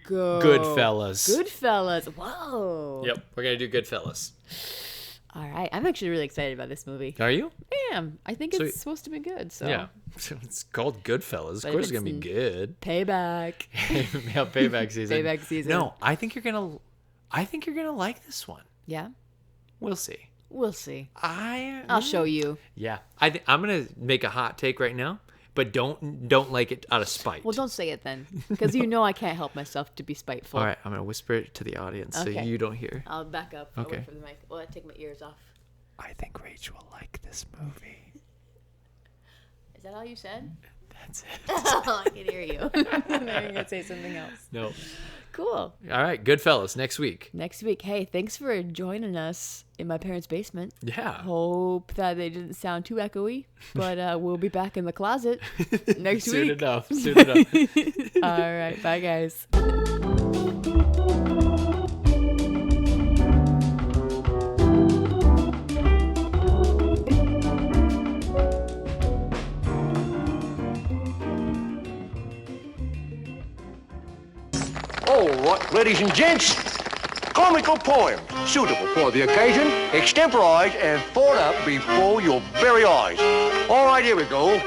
go. Goodfellas. Goodfellas. Whoa. Yep, we're gonna do Goodfellas. All right, I'm actually really excited about this movie. Are you? I am. I think So- it's supposed to be good. So Yeah. It's called Goodfellas. But Of course, if it's gonna be it's good. Payback. Yeah, payback season. Payback season. No, I think you're gonna like this one. Yeah, We'll see. we'll see. I'll I'll show you. Yeah, I'm gonna make a hot take right now, but don't like it out of spite. Well, don't say it then, because you know I can't help myself to be spiteful. All right, I'm gonna whisper it to the audience so Okay. you don't hear. I'll back up. I'll Okay. wait for the mic. Well, I take my ears off. I think Rach will like this movie. Is that all you said? That's it. Oh, I can hear you. I'm gonna say something else. No. Cool. All right, Goodfellas next week. Next week. Hey, thanks for joining us in my parents' basement. Yeah. Hope that they didn't sound too echoey, but we'll be back in the closet next Soon week. enough. Soon enough. All right. Bye, guys. All right, ladies and gents, comical poem suitable for the occasion, extemporized and thought up before your very eyes. All right, here we go.